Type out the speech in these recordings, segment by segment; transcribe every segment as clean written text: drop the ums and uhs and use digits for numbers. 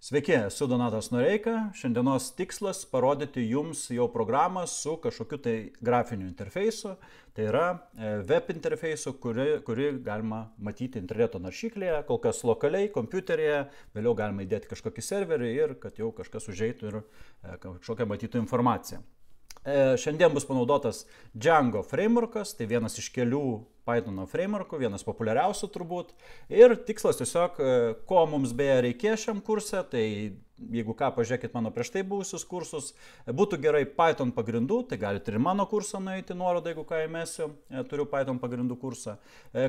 Sveiki, esu Donatas Noreika. Šiandienos tikslas parodyti jums jau programą su kažkokiu tai grafiniu interfeisu. Tai yra web interfeisu, kuri galima matyti interneto naršyklėje, kol kas lokaliai, kompiuteryje, vėliau galima įdėti kažkokį serverį ir kad jau kažkas užeitų ir kažkokią matytų informaciją. Šiandien bus panaudotas Django frameworkas, tai vienas iš kelių Python frameworkų, vienas populiariausių turbūt. Ir tikslas tiesiog, ko mums beje reikės šiam kurse, tai jeigu ką, pažiūrėkit mano prieš tai buvusius kursus, būtų gerai Python pagrindų, tai galite ir mano kursą nueiti nuorodą, jeigu ką įmesiu, turiu Python pagrindų kursą.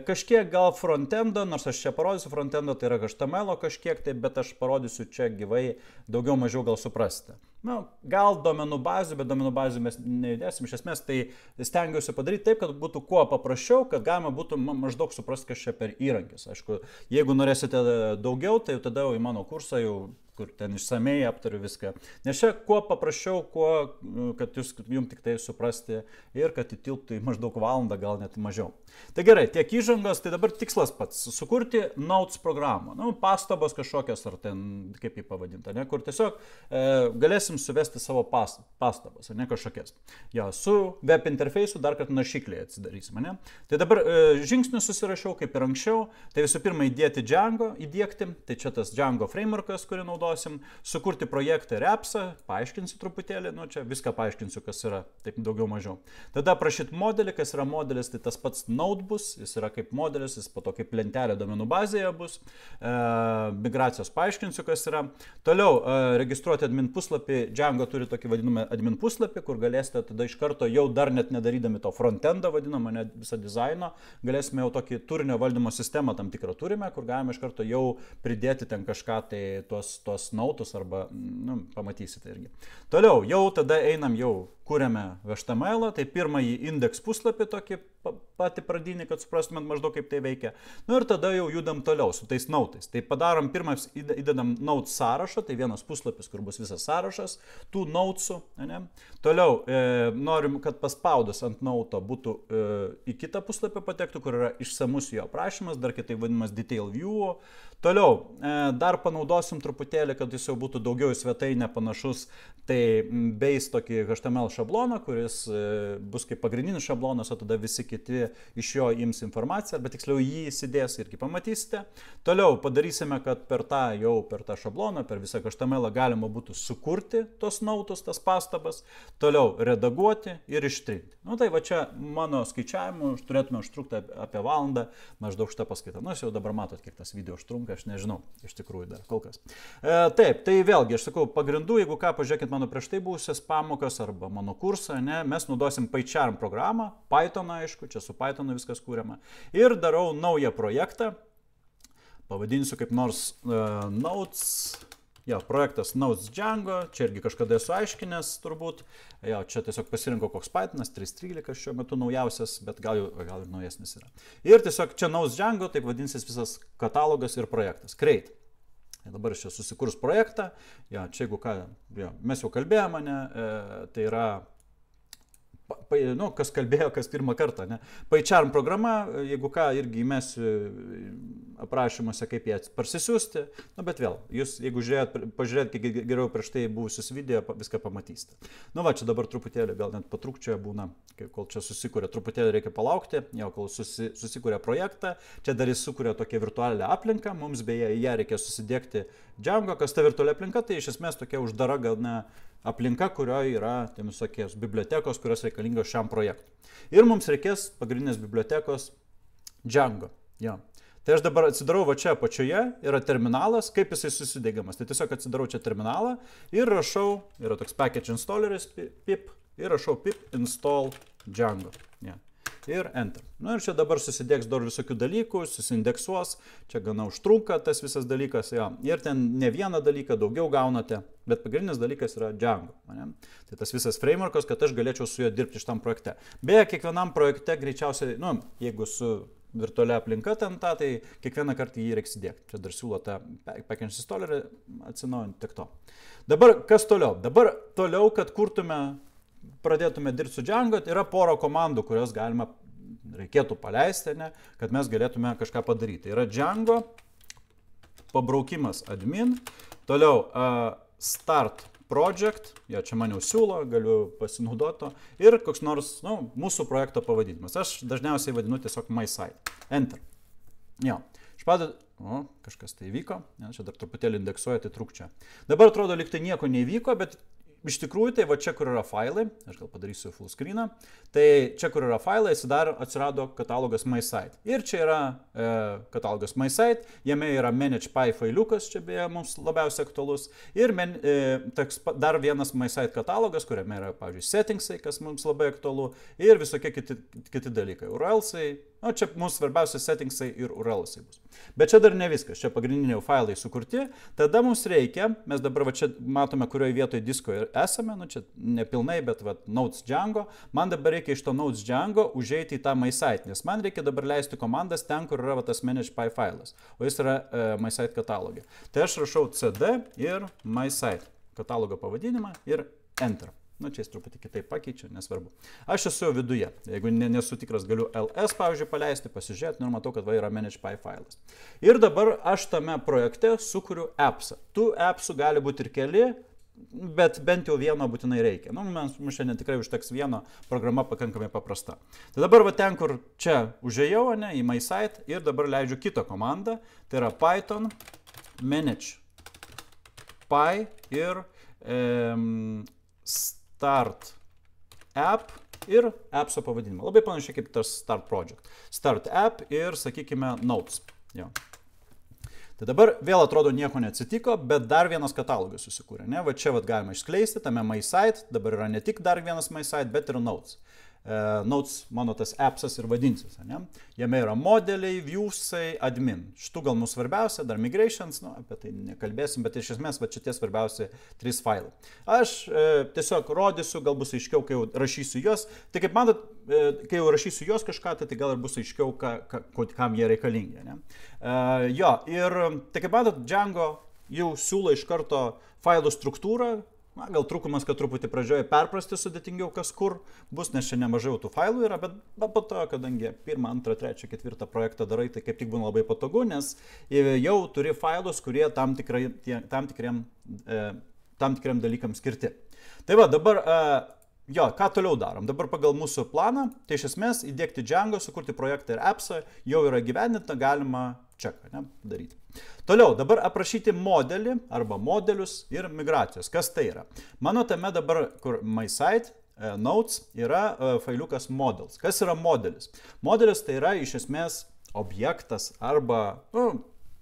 Kažkiek gal frontendo, nors aš čia parodysiu frontendo, tai yra HTML kažkiek, tai, bet aš parodysiu čia gyvai, daugiau mažiau gal suprasite. Gal domenų bazių, bet domenų bazių mes neįdėsim. Iš esmės tai stengiuosi padaryti taip, kad būtų kuo paprasčiau, kad galima būtų maždaug suprasti, kas čia per įrankis. Aišku, jeigu norėsite daugiau, tai tada jau į mano kursą jau kur ten išsamei aptariu viską. Nes čia kuo paprasčiau, kad jums tik tai suprasti ir kad įtilptų į maždaug valandą, gal net mažiau. Tai gerai, tiek įžangos, tai dabar tikslas pats - sukurti Notes programą. Pastabos kažkokios, ar ten, kaip jį pavadinta, ne, kur tiesiog galėsim suvesti savo pastabas, ne kažkokias. Ja, su web interfeisu dar kartą naršyklėje atsidarysim, ne. Tai dabar žingsnius susirašiau, kaip ir anksčiau. Tai visų pirma įdėti Django, įdėkti, tai čia tas Django frameworkas, kurį naudosim, sukurti projektą ir appsą, paaiškinsiu truputėlį, čia viską paaiškinsiu, kas yra, taip daugiau mažiau. Tada prašyti modelį, kas yra modelis, tai tas pats Node bus, jis yra kaip modelis, jis po to kaip lentelė domenų bazėje bus, migracijos paaiškinsiu, kas yra. Toliau registruoti admin puslapį, Django turi tokį vadinamą admin puslapį, kur galėsite tada iš karto jau dar net nedarydami to frontendą vadinamą, net visą dizainą, galėsime jau tokį turinio valdymo sistemą tam tikrą turime, kur galime iš karto jau pridėti ten kažką, tai tuos nautus arba, pamatysite irgi. Toliau, jau tada einam, jau kūrėme HTML, tai pirmąjį indeks puslapį tokį patį pradinį, kad suprastumėt maždaug kaip tai veikia. Ir tada jau judam toliau su tais nautais. Tai padarom pirmas, įdedam nauts sąrašą, tai vienas puslapis, kur bus visas sąrašas tų nautsų. Ne? Toliau norim, kad paspaudus ant nauto būtų į kitą puslapį patektų, kur yra išsamus jo aprašymas, dar kitai vadinamas detail view. Toliau dar panaudosim truputėlį, kad jis jau būtų daugiau į svetainę panašus, tai base tokį HTML šabloną, kuris bus kaip pagrindinis šablonas, o tada visi kiti iš jo ims informaciją, bet tiksliau jį įsidės irgi pamatysite. Toliau padarysime, kad per tą šabloną, per visą HTML galima būtų sukurti tos nautus, tas pastabas, toliau redaguoti ir ištrinti. Tai va čia mano skaičiavimu turėtume užtrukti apie valandą, maždaug šitą paskaitą. Jūs jau dabar matot, kiek tas video užtrunka, aš nežinau, iš tikrųjų dar kol kas. Taip, tai vėlgi, aš sakau, pagrindų, jeigu ką, pažiūrėkit mano prieš tai buvusias pamokas arba mano kursą, ne, mes naudosim PyCharm programą, Python, aišku, čia su Pythonu viskas kūriama. Ir darau naują projektą, pavadinsiu kaip nors Notes, projektas Notes Django, čia irgi kažkada esu aiškinęs turbūt, čia tiesiog pasirinkau koks Pythonas, 3.13 šiuo metu naujausias, bet gal ir naujesnis yra. Ir tiesiog čia Notes Django, taip vadinsis visas katalogas ir projektas. Create. Dabar aš čia susikurs projektą, čia jeigu ką, mes jau kalbėjome, tai yra, kas kalbėjo, kas pirmą kartą, ne? PyCharm programa, jeigu ką, irgi įmesiu aprašymuose, kaip ją parsisiųsti, bet vėl, jūs, jeigu pažiūrėt, kiek geriau prieš tai buvusius video, viską pamatysite. Čia dabar truputėlį, gal net patrukčioje būna, kol čia susikūrė, truputėlį reikia palaukti, kol susikūrė projektą, čia dar jis sukūrė tokią virtualią aplinką, mums beje į ją reikia susidėkti Django, kas ta virtuali aplinka, tai iš esmės tokia uždara gal ne aplinka, kurioje yra visokios bibliotekos, kurios reikalingos šiam projektui. Ir mums reikės pagrindinės bibliotekos Django. Tai aš dabar atsidarau va čia apačioje, yra terminalas, kaip jisai susidėgiamas. Tai tiesiog atsidarau čia terminalą ir rašau, yra toks package installeris, pip, ir rašau pip install Django. Ir enter. Ir čia dabar susidėks dar visokių dalykų, susindeksuos, čia gana užtrunka tas visas dalykas, ir ten ne vieną dalyką daugiau gaunate, bet pagrindinis dalykas yra Django. Tai tas visas frameworkas, kad aš galėčiau su juo dirbti šitam projekte. Beje, kiekvienam projekte greičiausiai, jeigu su virtualia aplinka ten tai kiekvieną kartą jį reiks įdėkti. Čia dar siūlo tą package installerį atsinaujinti tik to. Dabar kas toliau? Dabar toliau, kad pradėtume dirbti su Django, yra pora komandų, kurios reikėtų paleisti, kad mes galėtume kažką padaryti. Yra Django, pabraukimas admin, Toliau, start project, jo čia man jau siūlo, galiu pasinaudoto. Ir koks nors, mūsų projekto pavadinimas. Aš dažniausiai vadinu tiesiog my site. Enter. Jo. Kažkas tai įvyko. Čia dar truputėlį indeksuoja, tai trukčia. Dabar atrodo, lyg tai nieko neįvyko, bet iš tikrųjų, tai va čia, kur yra failai, aš gal padarysiu full screeną, tai čia, kur yra failai, atsirado katalogas my site. Ir čia yra katalogas my site, jame yra manage.py failiukas, čia beje mums labiausiai aktualus, ir dar vienas my site katalogas, kuriame yra, pavyzdžiui, settingsai, kas mums labai aktualu, ir visokie kiti dalykai, URLsai. Čia mums svarbiausia settingsai ir URLsai bus. Bet čia dar ne viskas, čia pagrindiniai failai sukurti, tada mums reikia, mes dabar va čia matome, kurioje vietoje disko esame, čia nepilnai, bet va, Notes Django, man dabar reikia iš to Notes Django užeiti į tą my site, nes man reikia dabar leisti komandas ten, kur yra va, tas manage.py failas, o jis yra my site katalogė. Tai aš rašau cd ir my site katalogo pavadinimą ir enter. Čia jis truputį kitaip pakeičia, nesvarbu. Aš esu viduje. Jeigu nesu tikras, galiu ls, pavyzdžiui, paleisti, pasižiūrėti, ir matau, kad va yra manage.py failas. Ir dabar aš tame projekte sukuriu appsą. Tų appsų gali būti ir keli, bet bent jau vieno būtinai reikia. Mums šiandien tikrai užteks vieno, programa pakankamai paprasta. Tai dabar va ten, kur čia užėjau, į my site, ir dabar leidžiu kitą komandą. Tai yra Python manage.py ir start app ir appso pavadinimą. Labai panašiai kaip tas start project. Start app ir, sakykime, notes. Jo. Tai dabar vėl atrodo nieko neatsitiko, bet dar vienas katalogas susikūrė. Va čia galima išskleisti, tame my site, dabar yra ne tik dar vienas my site, bet ir notes. Notes, mano tas appsas ir vadinsis. Jame yra modeliai, viewsai, admin. Šitų gal mūsų svarbiausia, dar migrations, apie tai nekalbėsim, bet iš esmės va čia tie svarbiausi 3 failai. Aš tiesiog rodysiu, gal bus aiškiau, kai jau rašysiu juos. Tai kaip matot, kai jau rašysiu juos kažką, tai gal ir bus aiškiau, kam jie reikalingi. Jo, ir tai kaip matot, Django jau siūlo iš karto failų struktūrą. Gal trūkumas, kad truputį pradžioje perprasti sudėtingiau, kas kur bus, nes čia nemažai tų failų yra, bet po to, kadangi 1, 2, 3, 4 projektą darai, tai kaip tik būna labai patogu, nes jau turi failus, kurie tam tikriam dalykams skirti. Tai va, dabar, ką toliau darom? Dabar pagal mūsų planą, tai iš esmės įdėkti Django, sukurti projektą ir appsą, jau yra gyvendinta, galima čeką daryti. Toliau, dabar aprašyti modelį arba modelius ir migracijos. Kas tai yra? Mano tame dabar, kur my site, notes, yra failiukas models. Kas yra modelis? Modelis tai yra iš esmės objektas arba,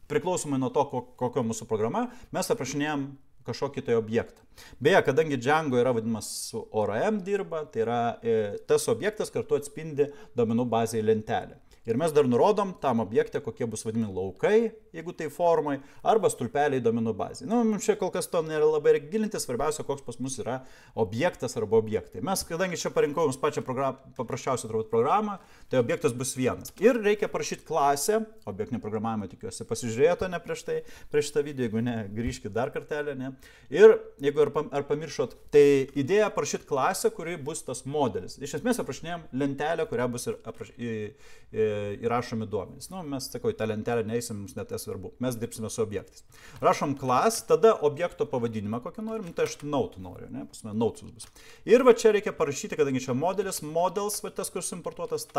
priklausomai nuo to, kokio mūsų programa, mes aprašinėjom kažkokį tai objektą. Beje, kadangi Django yra vadinamas su ORM dirba, tai yra tas objektas kartu atspindi duomenų bazėje lentelę. Ir mes dar nurodom tam objekte, kokie bus vadinami laukai, jeigu tai formai, arba stulpeliai duomenų bazėje. Mums čia kol kas to nėra labai reikia gilinti, svarbiausia, koks pas mus yra objektas arba objektai. Mes, kadangi čia parinkau jums pačią paprasčiausią turbūt programą, tai objektas bus vienas. Ir reikia parašyti klasę, objektinio programavimo tikiuosi pasižiūrėjote ne prieš tai, prieš šitą video, jeigu ne, grįžkit dar kartelę, ne. Ir jeigu ar pamiršot, tai idėja parašyti klasę, kuri bus tas modelis. Iš esmės aprašinėjom lentelę, kurią bus įrašomi duomenys. Mes, sakau, tą lentelę neįsim, mums net svarbu. Mes dirbsime su objektais. Rašom class, tada objekto pavadinimą kokį norim, tai aš note noriu, ne, pasme, notes bus. Ir va čia reikia parašyti, kadangi čia modelis, models, va tas, kuris importuotas,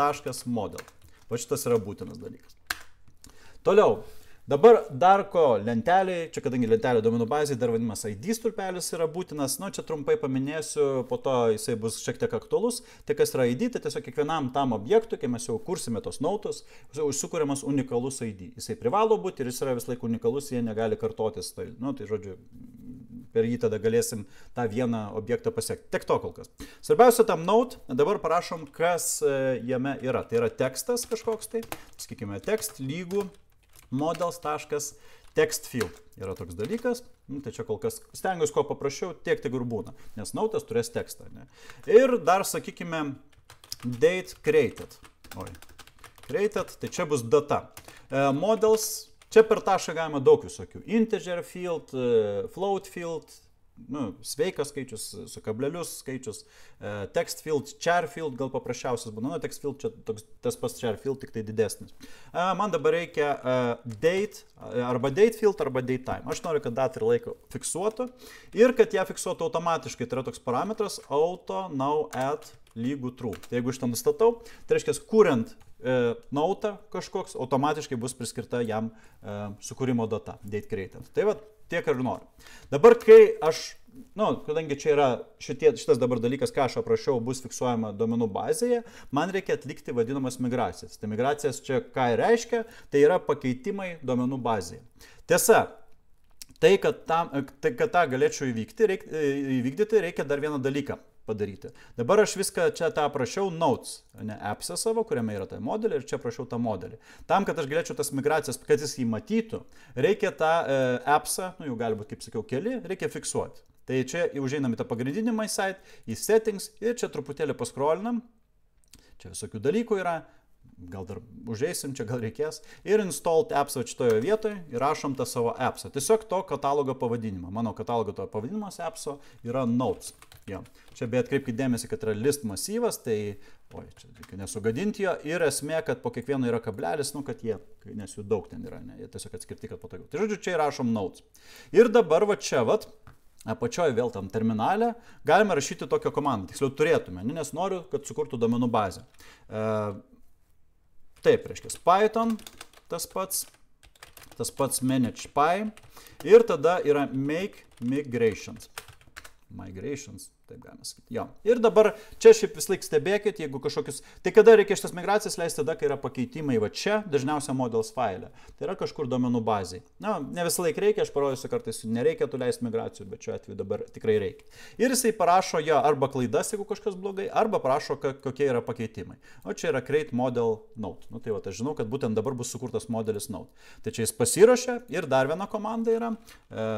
.model. Va šitas yra būtinas dalykas. Toliau. Dabar dar ko lentelė, čia kadangi lentelė duomenų bazėje, dar vadinamas ID stulpelis yra būtinas, čia trumpai paminėsiu, po to jisai bus šiek tiek aktualus. Tai kas yra ID, tai tiesiog kiekvienam tam objektui, kai mes jau kursime tos nautus, sukuriamas unikalus ID. Jisai privalo būti ir jis yra vis laik unikalus, jie negali kartotis. Tai žodžiu, per jį tada galėsim tą vieną objektą pasiekti. Tiek to kol kas. Svarbiausia tam note, dabar parašom, kas jame yra. Tai yra tekstas kažkoks tai, sakykime, text lygų models.text field yra toks dalykas, tai čia kol kas stengiuosi ko paprašiau, tiek ir būna, nes nautas turės tekstą. Ne? Ir dar, sakykime, date created. Created, tai čia bus data. Models, čia per tašką galima daug visokių. Integer field, float field, sveikas skaičius, su kablelius skaičius, text field, char field gal paprasčiausias būna, text field čia tas pats char field, tik tai didesnis. Man dabar reikia date, arba date field, arba date time. Aš noriu, kad datą ir laiką fiksuotų ir kad ją fiksuotų automatiškai. Tai yra toks parametras auto now add lygų true. Tai jeigu iš ten nustatau, tai reiškia, kuriant nautą kažkoks, automatiškai bus priskirta jam sukūrimo data, date created. Tai va, tiek ir noriu. Dabar, kai aš, kadangi čia yra šitas dabar dalykas, ką aš aprašiau, bus fiksuojama duomenų bazėje, man reikia atlikti vadinamas migracijas. Tai migracijas čia ką reiškia, tai yra pakeitimai duomenų bazėje. Tiesa, tai, kad tą galėčiau įvykdyti, reikia dar vieną dalyką padaryti. Dabar aš viską čia tą aprašiau notes, ne appsą savo, kuriame yra tą modelį ir čia aprašiau tą modelį. Tam, kad aš galėčiau tas migracijas, kad jis jį matytų, reikia tą appsą, jau gali būti, kaip sakiau, keli, reikia fiksuoti. Tai čia užeinam į tą pagrindinį my site, į settings ir čia truputėlį paskrolinam. Čia visokių dalykų yra. Gal dar užeisim, čia gal reikės. Ir installed appsą šitoje vietoje ir rašom tą savo appsą. Tiesiog to katalogo pavadinimą. Mano katalogo to pavadinimas appso yra notes. Jo. Čia beje atkreipkite dėmesį, kad yra list masyvas, tai čia reikia nesugadinti jo. Ir esmė, kad po kiekvieno yra kablelis, kad nes jų daug ten yra, jie tiesiog atskirti, kad patogiau. Tai žodžiu, čia rašom notes. Ir dabar čia, apačioje vėl tam terminale, galime rašyti tokią komandą. Tiksliau turėtume, nes noriu, kad sukurtų duomenų bazę. Taip, reiškia, Python, tas pats manage.py ir tada yra make migrations. Migrations, taip galima sakyti. Jo. Ir dabar čia šiaip vis laik stebėkit, jeigu kažkokius... Tai kada reikia šitas migracijas leisti, tada, kai yra pakeitimai čia, dažniausia models file. Tai yra kažkur duomenų bazai. Ne visą laik reikia, aš parodysiu, kartais nereikia tu leisti migracijų, bet šiuo atveju dabar tikrai reikia. Ir jisai parašo arba klaidas, jeigu kažkas blogai, arba parašo, kokie yra pakeitimai. O čia yra create model node. Tai va, aš žinau, kad būtent dabar bus sukurtas modelis node. Tai čia jis pasiruošia ir dar viena komanda yra,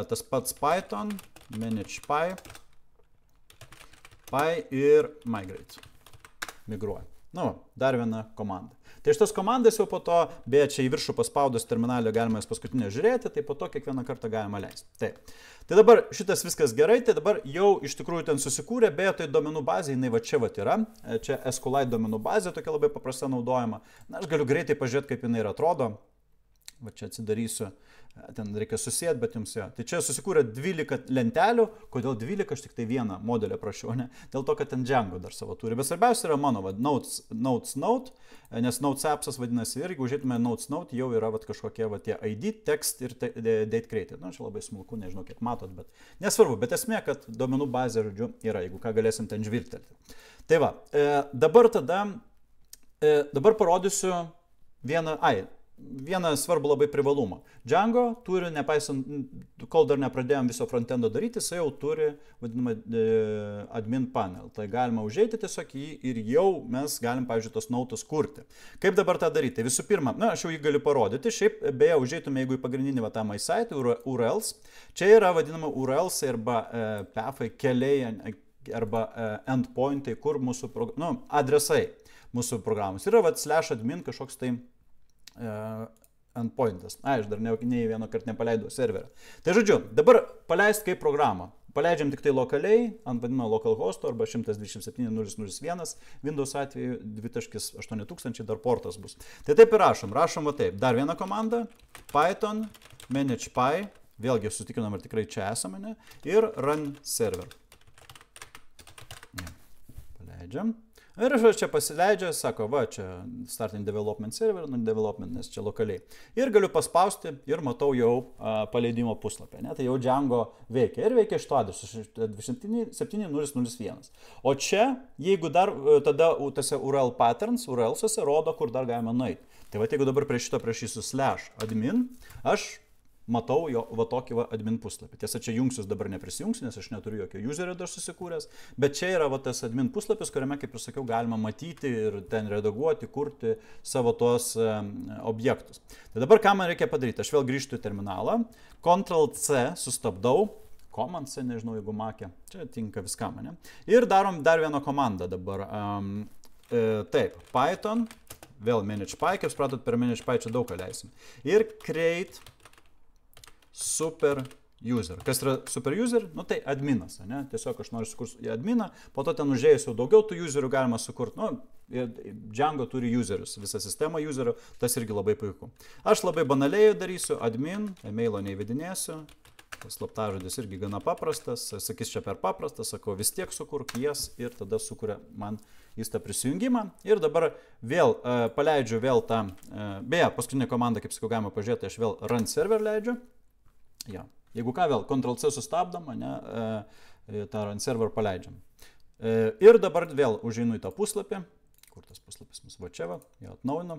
tas pats Python, manage.py. Ir migrate. Migruoja. Dar viena komanda. Tai šitas komandas jau po to, beje, čia į viršų paspaudus terminalį galima jas paskutinę žiūrėti, tai po to kiekvieną kartą galima leisti. Tai dabar šitas viskas gerai, tai dabar jau iš tikrųjų ten susikūrė, beje, tai duomenų bazė, jinai čia yra. Čia SQLite duomenų bazė tokia labai paprasta naudojama. Aš galiu greitai pažiūrėti, kaip jinai atrodo. Čia atsidarysiu, ten reikia susėti, bet jums jo. Tai čia susikūrė 12 lentelių. Kodėl 12? Aš tik tai vieną modelį prašiau, ne? Dėl to, kad ten Django dar savo turi. Bet svarbiausia yra mano, notes node, nes notes appsas vadinasi ir jeigu žiūrėtume notes node, jau yra kažkokie tie ID, text ir date created. Čia labai smulku, nežinau, kiek matot, bet nesvarbu. Bet esmė, kad duomenų bazė, žodžiu, yra, jeigu ką galėsim ten žvilgtelti. Tai va, dabar parodysiu vieną svarbų labai privalumą. Django turi, nepaisant, kol dar nepradėjom viso frontendo daryti, jis jau turi, vadinamą, admin panel. Tai galima užeiti tiesiog jį ir jau mes galim, pavyzdžiui, tos nautus kurti. Kaip dabar tą daryti? Visų pirma, aš jau jį galiu parodyti. Šiaip, beje, užeitume, jeigu į pagrindinį tą my site, URLs. Čia yra, vadinama, URLs arba pathai, keliai arba endpointai, kur mūsų, adresai mūsų programos. Yra, /admin kažkoks tai endpointas. Aš dar nei vieno kartą nepaleidau serverą. Tai žodžiu, dabar paleist kaip programą. Paleidžiam tik tai lokaliai, ant vadinamo localhosto arba 127.0.0.1, Windows atveju 2.8000 dar portas bus. Tai taip ir rašom. Rašom va taip. Dar vieną komandą. Python, manage.py, vėlgi sutikinam, ar tikrai čia esame, ne? Ir run server. Paleidžiam. Ir aš čia pasileidžia, sako, va, čia starting development server, development, nes čia lokaliai. Ir galiu paspausti ir matau jau paleidimo puslapį. Tai jau Django veikia. Ir veikia šito adresu 2.7.0.0.1. O čia, jeigu dar tada tose URL patterns, URL'suose rodo, kur dar galime nueiti. Tai va, jeigu dabar prie šito prašysiu /admin, aš matau jo va tokį admin puslapį. Tiesa, čia jungsius dabar neprisijungsiu, nes aš neturiu jokio userio dar susikūręs, bet čia yra va tas admin puslapis, kuriame, kaip ir sakiau, galima matyti ir ten redaguoti, kurti savo tos objektus. Tai dabar ką man reikia padaryti? Aš vėl grįžtu į terminalą, Ctrl+C sustabdau, Command+C, nežinau, jeigu makė, čia tinka viskam, ne? Ir darom dar vieną komandą dabar. Taip, Python, vėl manage.py, kaip supratot, per manage.py čia daug ką leisim. Ir create super user. Kas yra super user? Nu tai adminas, ne? Tiesiog aš noriu sukurti adminą, po to ten užėjus jau daugiau tų userių galima sukurti. Nu, Django turi userius, visą sistemą userių, tas irgi labai puiku. Aš labai banaliai darysiu admin, emailo neįvedinėsiu, slaptažodis irgi gana paprastas, sakys čia per paprastas, sakau vis tiek sukurk jas ir tada sukuria man jis tą prisijungimą. Ir dabar vėl paleidžiu vėl tą, beje, paskutinė komanda, kaip sakau, galima pažiūrėti, aš vėl run server leidžiu. Ja. Jeigu ką, vėl Ctrl+C sustabdom, tą run server paleidžiam. Ir dabar vėl užeinu į tą puslapį. Kur tas puslapis mus va čia, va, jau atnaujinam.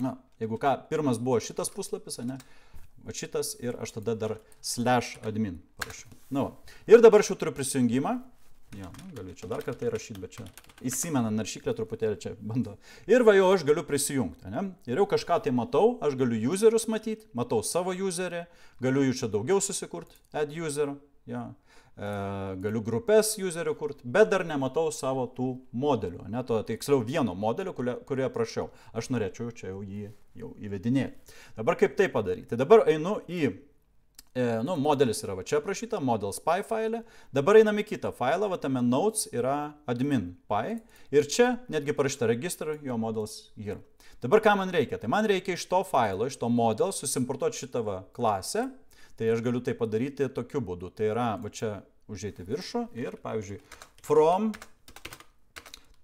Na, jeigu ką, pirmas buvo šitas puslapis, va šitas ir aš tada dar /admin parašiau. Na, va. Ir dabar aš jau turiu prisijungimą. Jo, galiu čia dar kartą įrašyti, bet čia įsimena naršyklę truputėlį čia bando. Ir va jau aš galiu prisijungti. Ir jau kažką tai matau, aš galiu userius matyti, matau savo userį, galiu jų čia daugiau susikurti, add user, ja. Galiu grupės userių kurti, bet dar nematau savo tų modelių, tiksliau vieno modelio, kurį aprašiau. Aš norėčiau čia jau jį įvedinėti. Dabar kaip tai padaryti? Tai dabar einu į, modelis yra va čia aprašyta, models py failė. Dabar einam į kitą failą, va tame notes yra admin py ir čia netgi parašyta register, jo models here. Dabar ką man reikia? Tai man reikia iš to failo, iš to model susimportuoti šitą va klasę. Tai aš galiu tai padaryti tokiu būdu. Tai yra, va čia užeiti viršų ir, pavyzdžiui, from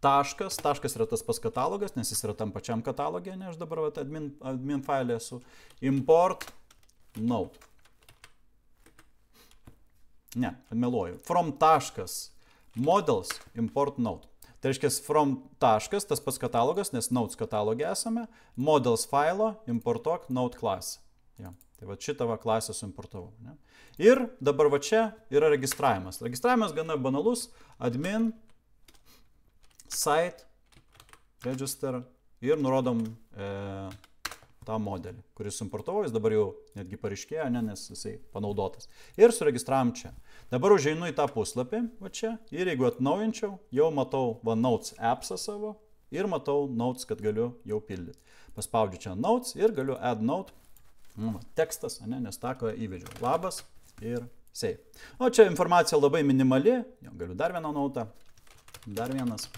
taškas yra tas pas katalogas, nes jis yra tam pačiam katalogė, ne aš dabar va, admin failė esu, import node. Ne, meluoju. From taškas models import node. Tai reiškia, from taškas, tas pats katalogas, nes nodes katalogė esame, models failo importuok node klasę. Ja. Tai va šitą va klasę suimportavau. Ne? Ir dabar va čia yra registravimas. Registravimas gana banalus. Admin, site, register ir nurodom tą modelį, kuris suimportavau. Jis dabar jau netgi pareiškėjo, nes jisai panaudotas. Ir suregistravom čia. Dabar užeinu į tą puslapį va čia ir jeigu atnaujinčiau, jau matau va notes appsą savo ir matau notes, kad galiu jau pildyti. Paspaudžiu čia notes ir galiu add note. Tekstas, nes taką įvedžiau. Labas ir save. O čia informacija labai minimali. Jau galiu dar vieną nautą. Dar vienas.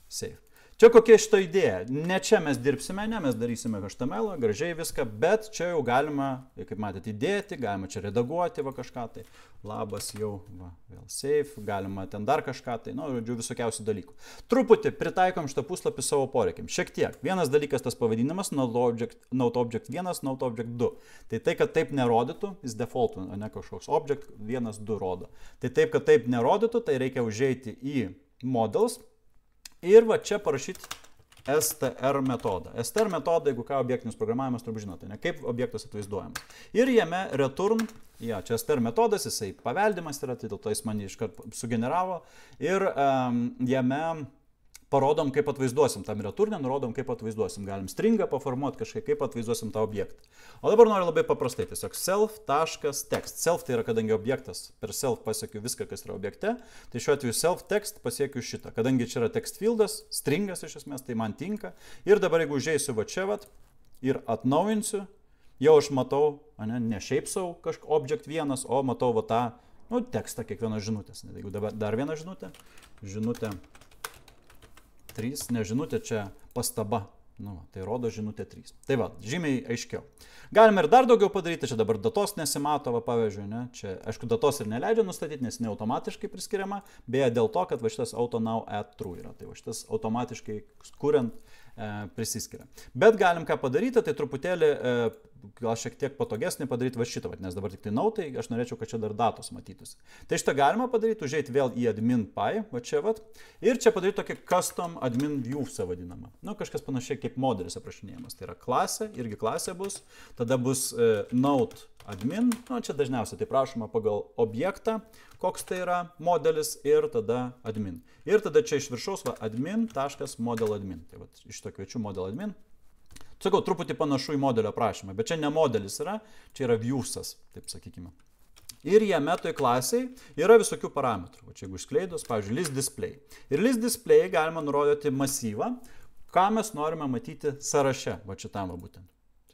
Save. Čia kokia šita idėja. Ne čia mes dirbsime, ne mes darysime HTML, gražiai viską, bet čia jau galima, kaip matėte, įdėti, galima čia redaguoti va kažką tai. Labas jau, va, vėl save, galima ten dar kažką tai, žodžiu, visokiausių dalykų. Truputį pritaikom šitą puslapį savo poreikiam. Šiek tiek. Vienas dalykas tas pavadinimas, node object 1, node object 2. Tai kad taip nerodytų, jis defaultų, ne kažkoks object 1, 2 rodo. Tai taip, kad taip nerodytų, tai reikia užeiti į models. Ir va čia parašyti str metodą. Str metodą, jeigu ką, objektinis programavimas, turbūt žinote, ne, kaip objektas atvaizduojamas. Ir jame return, ja, čia str metodas, jisai paveldimas yra, tai dėl to jis man iškart sugeneravo. Ir jame parodom, kaip atvaizduosim tam returnę, nurodom, kaip atvaizduosim. Galim stringą paformuoti kažkaip, kaip atvaizduosim tą objektą. O dabar noriu labai paprastai, tiesiog self.text. Self tai yra, kadangi objektas, per self pasiekiu viską, kas yra objekte, tai šiuo atveju self.text pasiekiu šitą. Kadangi čia yra text fieldas, stringas iš esmės, tai man tinka. Ir dabar jeigu užeisiu va čia vat, ir atnaujinsiu, jau aš matau, ne šiaip savo kažką object 1, o matau va tą, tekstą kiekvienos žinutės. Jeigu dabar dar vieną žinutę, žinutė 3, ne žinutė, čia pastaba, tai rodo žinutė 3. Tai va, žymiai aiškiau. Galime ir dar daugiau padaryti, čia dabar datos nesimato, va pavyzdžiui, ne, čia, aišku, datos ir neleidžia nustatyti, nes ne automatiškai priskiriama, beje dėl to, kad va šitas auto now add true yra, tai va šitas automatiškai kuriant prisiskiria. Bet galim ką padaryti, tai truputėlį gal šiek tiek patogesnį padaryti va šitą, nes dabar tik tai nautai, aš norėčiau, kad čia dar datos matytųsi. Tai šitą galima padaryti, užeiti vėl į admin py, va čia vat, ir čia padaryti tokį custom admin view vadinamą. Kažkas panašiai kaip modelis aprašinėjimas. Tai yra klasė, irgi klasė bus, tada bus node admin, čia dažniausiai tai prašoma pagal objektą, koks tai yra modelis ir tada admin. Ir tada čia iš viršaus va admin.model admin. Tai va iš to kviečiu model admin. Sakau, truputį panašu į modelio aprašymą, bet čia ne modelis yra, čia yra viewsas, taip sakykime. Ir jame toj klasiai yra visokių parametrų. Čia jeigu išskleidus, pavyzdžiui, list display. Ir list display galima nurodyti masyvą, ką mes norime matyti sąraše, va šitam va būtent.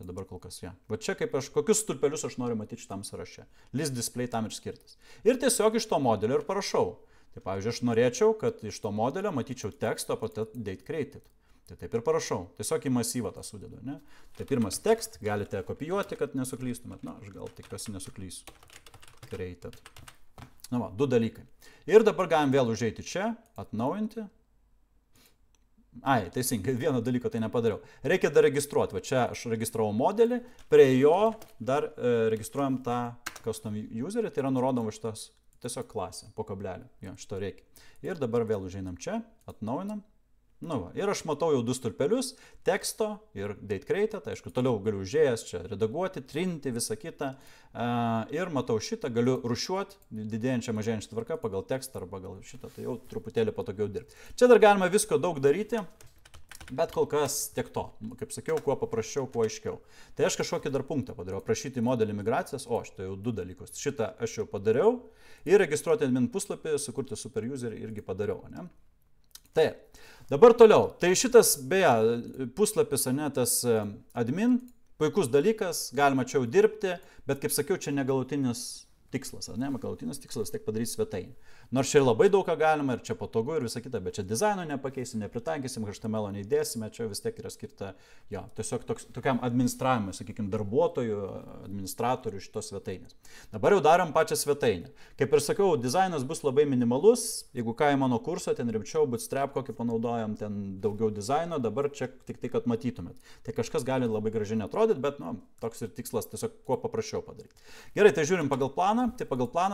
čia dabar kol kas, ja. Va čia kaip kokius stulpelius aš noriu matyti šitam sąraše. List display tam ir skirtas. Ir tiesiog iš to modelio ir parašau. Tai pavyzdžiui, aš norėčiau, kad iš to modelio matyčiau tekstą po date created. Tai taip ir parašau. Tiesiog į masyvą tą sudedu, ne? Tai pirmas tekst, galite kopijuoti, kad nesuklystumėt. Na, aš gal tikiuosi nesuklysiu. Created. Na va, 2 dalykai. Ir dabar galim vėl užeiti čia, atnaujinti. Ai, teisingai, vieno dalyko tai nepadariau. Reikia dar registruoti. Va čia aš registravau modelį, prie jo dar registruojam tą custom userį, tai yra nurodom šitas tiesiog klasė po kablelį. Jo, šito reikia. Ir dabar vėl užeinam čia, atnaujinam. Nu va, ir aš matau jau 2 stulpelius, teksto ir date created, aišku, toliau galiu užėjęs čia redaguoti, trinti, visą kitą. Ir matau šitą, galiu rušiuoti, didėjančią, mažėjančią tvarką pagal tekstą arba pagal šitą, tai jau truputėlį patogiau dirbti. Čia dar galima visko daug daryti, bet kol kas tiek to. Kaip sakiau, kuo paprasčiau, kuo aiškiau. Tai aš kažkokį dar punktą padariau, aprašyti modelį migracijas, o šitą jau 2 dalykus. Šitą aš jau padariau ir registruoti admin puslapį, sukurti super userį irgi padariau, ne? Tai, dabar toliau. Tai šitas, beje, puslapis, ne, tas admin, puikus dalykas, galima čia jau dirbti, bet kaip sakiau, čia negalutinis tikslas, ne, galutinis tikslas tik padaryti svetainį. Nors čia ir labai daug ką galima, ir čia patogu, ir visa kita, bet čia dizaino nepakeisim, nepritaikysim, HTML neįdėsime, čia vis tiek yra skirta, jo, tiesiog tokiam administravimui, sakykime, darbuotojų, administratorių šitos svetainės. Dabar jau darom pačią svetainę. Kaip ir sakiau, dizainas bus labai minimalus, jeigu ką į mano kursą, ten rimčiau, Bootstrap kokį panaudojam, ten daugiau dizaino, dabar čia tik tai, kad matytumėt. Tai kažkas gali labai gražiai netrodyti, bet, nu, toks ir tikslas tiesiog kuo paprasčiau padaryti. Gerai, tai žiūrim pagal planą,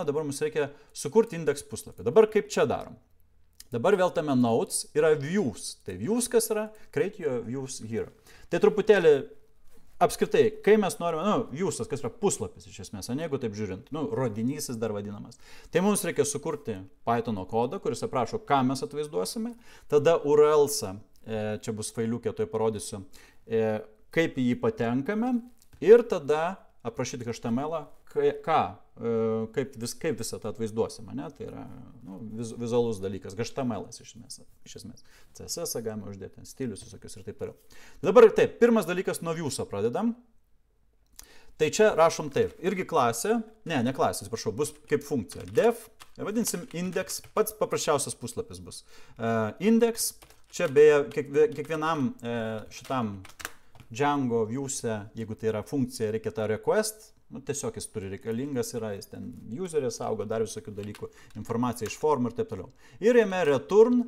dabar mums reikia sukurti indeks puslapį. Dabar kaip čia darom? Dabar vėl tame notes yra views. Tai views kas yra? Create your views here. Tai truputėlį apskritai, kai mes norime, viewsas kas yra puslapis iš esmės, ne, jeigu taip žiūrint, rodinysis dar vadinamas. Tai mums reikia sukurti Pythono kodą, kuris aprašo, ką mes atvaizduosime. Tada URL-są, čia bus failiukė, tai parodysiu, kaip į jį patenkame. Ir tada aprašyti HTML-ą, kaip visą tą atvaizduosime, ne? Tai yra vizualus dalykas, HTML-as iš esmės. CSS-ą galima uždėti, stilius visokius ir taip toliau. Dabar taip, pirmas dalykas nuo views'o pradedam. Tai čia rašom taip, irgi klasė, ne klasė, atsiprašau, bus kaip funkcija. Def, vadinsim index, pats paprasčiausias puslapis bus. Index, čia beje, kiekvienam šitam Django views'e, jeigu tai yra funkcija, reikia tą request, tiesiog jis turi reikalingas yra, jis ten userį saugo, dar visokių dalykų, informacija iš formų ir taip toliau. Ir jame return,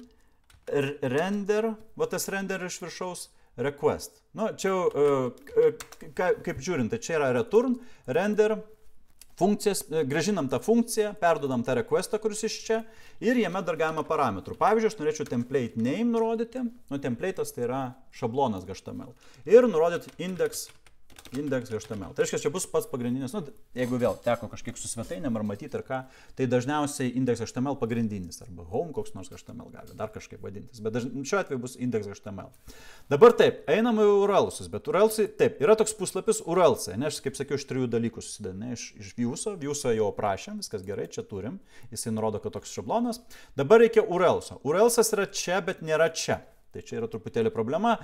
render, va tas render iš viršaus, request. Čia jau, kaip žiūrint, tai čia yra return, render, funkcijas, grąžinam tą funkciją, perdodam tą requestą, kuris iš čia, ir jame dar galima parametrų. Pavyzdžiui, aš norėčiau template name nurodyti, template'as tai yra šablonas HTML. Ir nurodyti index HTML. Tai reiškia, čia bus pats pagrindinis, jeigu vėl teko kažkiek su svetainėm ar matyti ar ką, tai dažniausiai index HTML pagrindinis, arba home koks nors HTML gali dar kažkaip vadintis, bet šiuo atveju bus index HTML. Dabar taip, einam į URL-us, bet URL-usai, taip, yra toks puslapis URL-usai, ne, aš kaip sakiau, iš 3 dalykų susideda, ne, iš views'o jau aprašėm, viskas gerai, čia turim, jisai nurodo, kad toks šablonas. Dabar reikia URL-us'o. URL-usas yra čia, bet nėra čia. Tai čia yra truputėlį problema.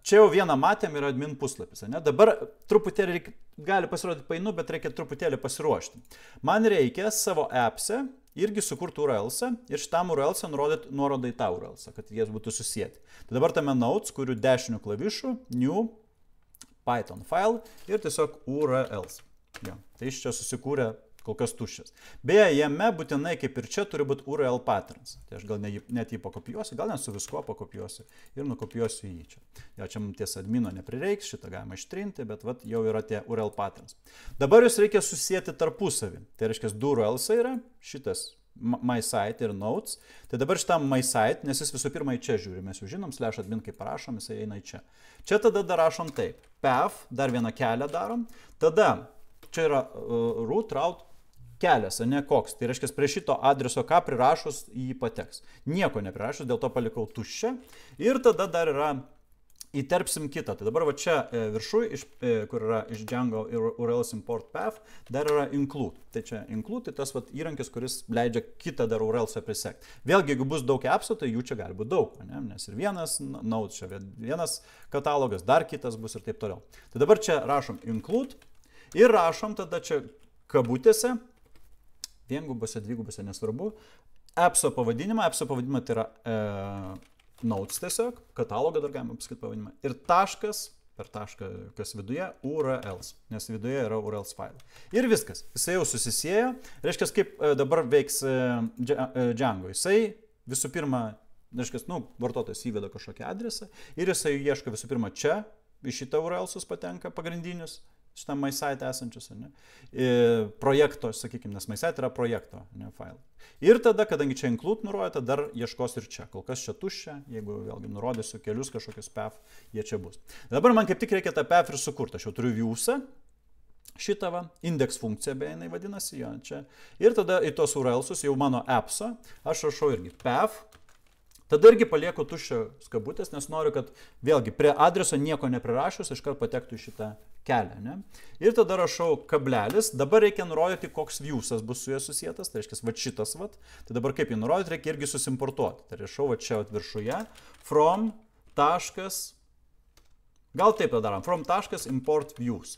Čia jau vieną matėm yra admin puslapis. Ne? Dabar truputėlį gali pasirodyti painu, bet reikia truputėlį pasiruošti. Man reikia savo app'se irgi sukurti URL-są ir šitam URL-są nurodyti nuorodą į tą URL-są, kad jie būtų susijęti. Tai dabar tame notes, kuriu dešiniu klavišu, new, Python file ir tiesiog URLs. Ja. Tai iš čia susikūrė kol kas tuščias. Beje, jame būtinai, kaip ir čia, turi būti URL patterns. Tai aš gal net jį pakopijuosiu, gal net su viskuo pakopijuosiu ir nukopijuosiu jį čia. Jo, čia ties admino neprireiks, šitą galima ištrinti, bet vat, jau yra tie URL patterns. Dabar jūs reikia susijęti tarpusavį. Tai reiškia, 2 URLs yra, šitas my site ir notes. Tai dabar šitam my site, nes jis visų pirma į čia žiūri, mes jau žinom, /admin kaip parašom, jis eina į čia. Čia tada dar rašom taip, path, dar vieną kelią darom, tada čia yra root, kelias, ne koks. Tai reiškia, prie šito adreso ką prirašus jį pateks. Nieko neprirašus, dėl to palikau tuščią. Ir tada dar yra įterpsim kitą. Tai dabar va čia viršui, kur yra iš Django URLs import path, dar yra include. Tai čia include, tai tas vat, įrankis, kuris leidžia kitą dar URLs prisekti. Vėlgi, jeigu bus daug appsų, tai jų čia gali būti daug, ne? Nes ir vienas node, čia vienas katalogas, dar kitas bus ir taip toliau. Tai dabar čia rašom include ir rašom tada čia kabutėse, viengubose, dvigubose, nesvarbu, appso pavadinimą tai yra nodes tiesiog, katalogą dar galima pasakyti pavadinimą. Ir taškas, per tašką, kas viduje, URLs, nes viduje yra URLs failai. Ir viskas, jisai jau susisiejo, reiškia, kaip dabar veiks Django. Jisai visų pirma, reiškia, vartotojas įveda kažkokį adresą ir jisai ieško visų pirma čia, iš šitą URLsus patenka pagrindinius, šitam MySite esančius, ne? Projekto, sakykime, nes MySite yra projekto, ne, failai. Ir tada, kadangi čia include nurodyta, dar ieškos ir čia. Kol kas čia tuščia, jeigu vėlgi nurodysiu kelius kažkokius path, jie čia bus. Dabar man kaip tik reikia tą path ir sukurti. Aš jau turiu viewsą, šitą va, index funkcija beje, jinai vadinasi, jo, čia. Ir tada į tos URLsus, jau mano appso, aš rašau irgi path. Tada irgi palieku tuščią skabutės, nes noriu, kad vėlgi prie adreso nieko neprirašius, iškart patektų į šitą kelią. Ne? Ir tada rašau kablelis, dabar reikia nurodyti, koks viewsas bus su juo susietas, tai reiškia, va šitas, va. Tai dabar kaip jį nurodyti, reikia irgi susimportuoti. Tai rašau va čia viršuje, from taškas, gal taip padarom, from taškas import views.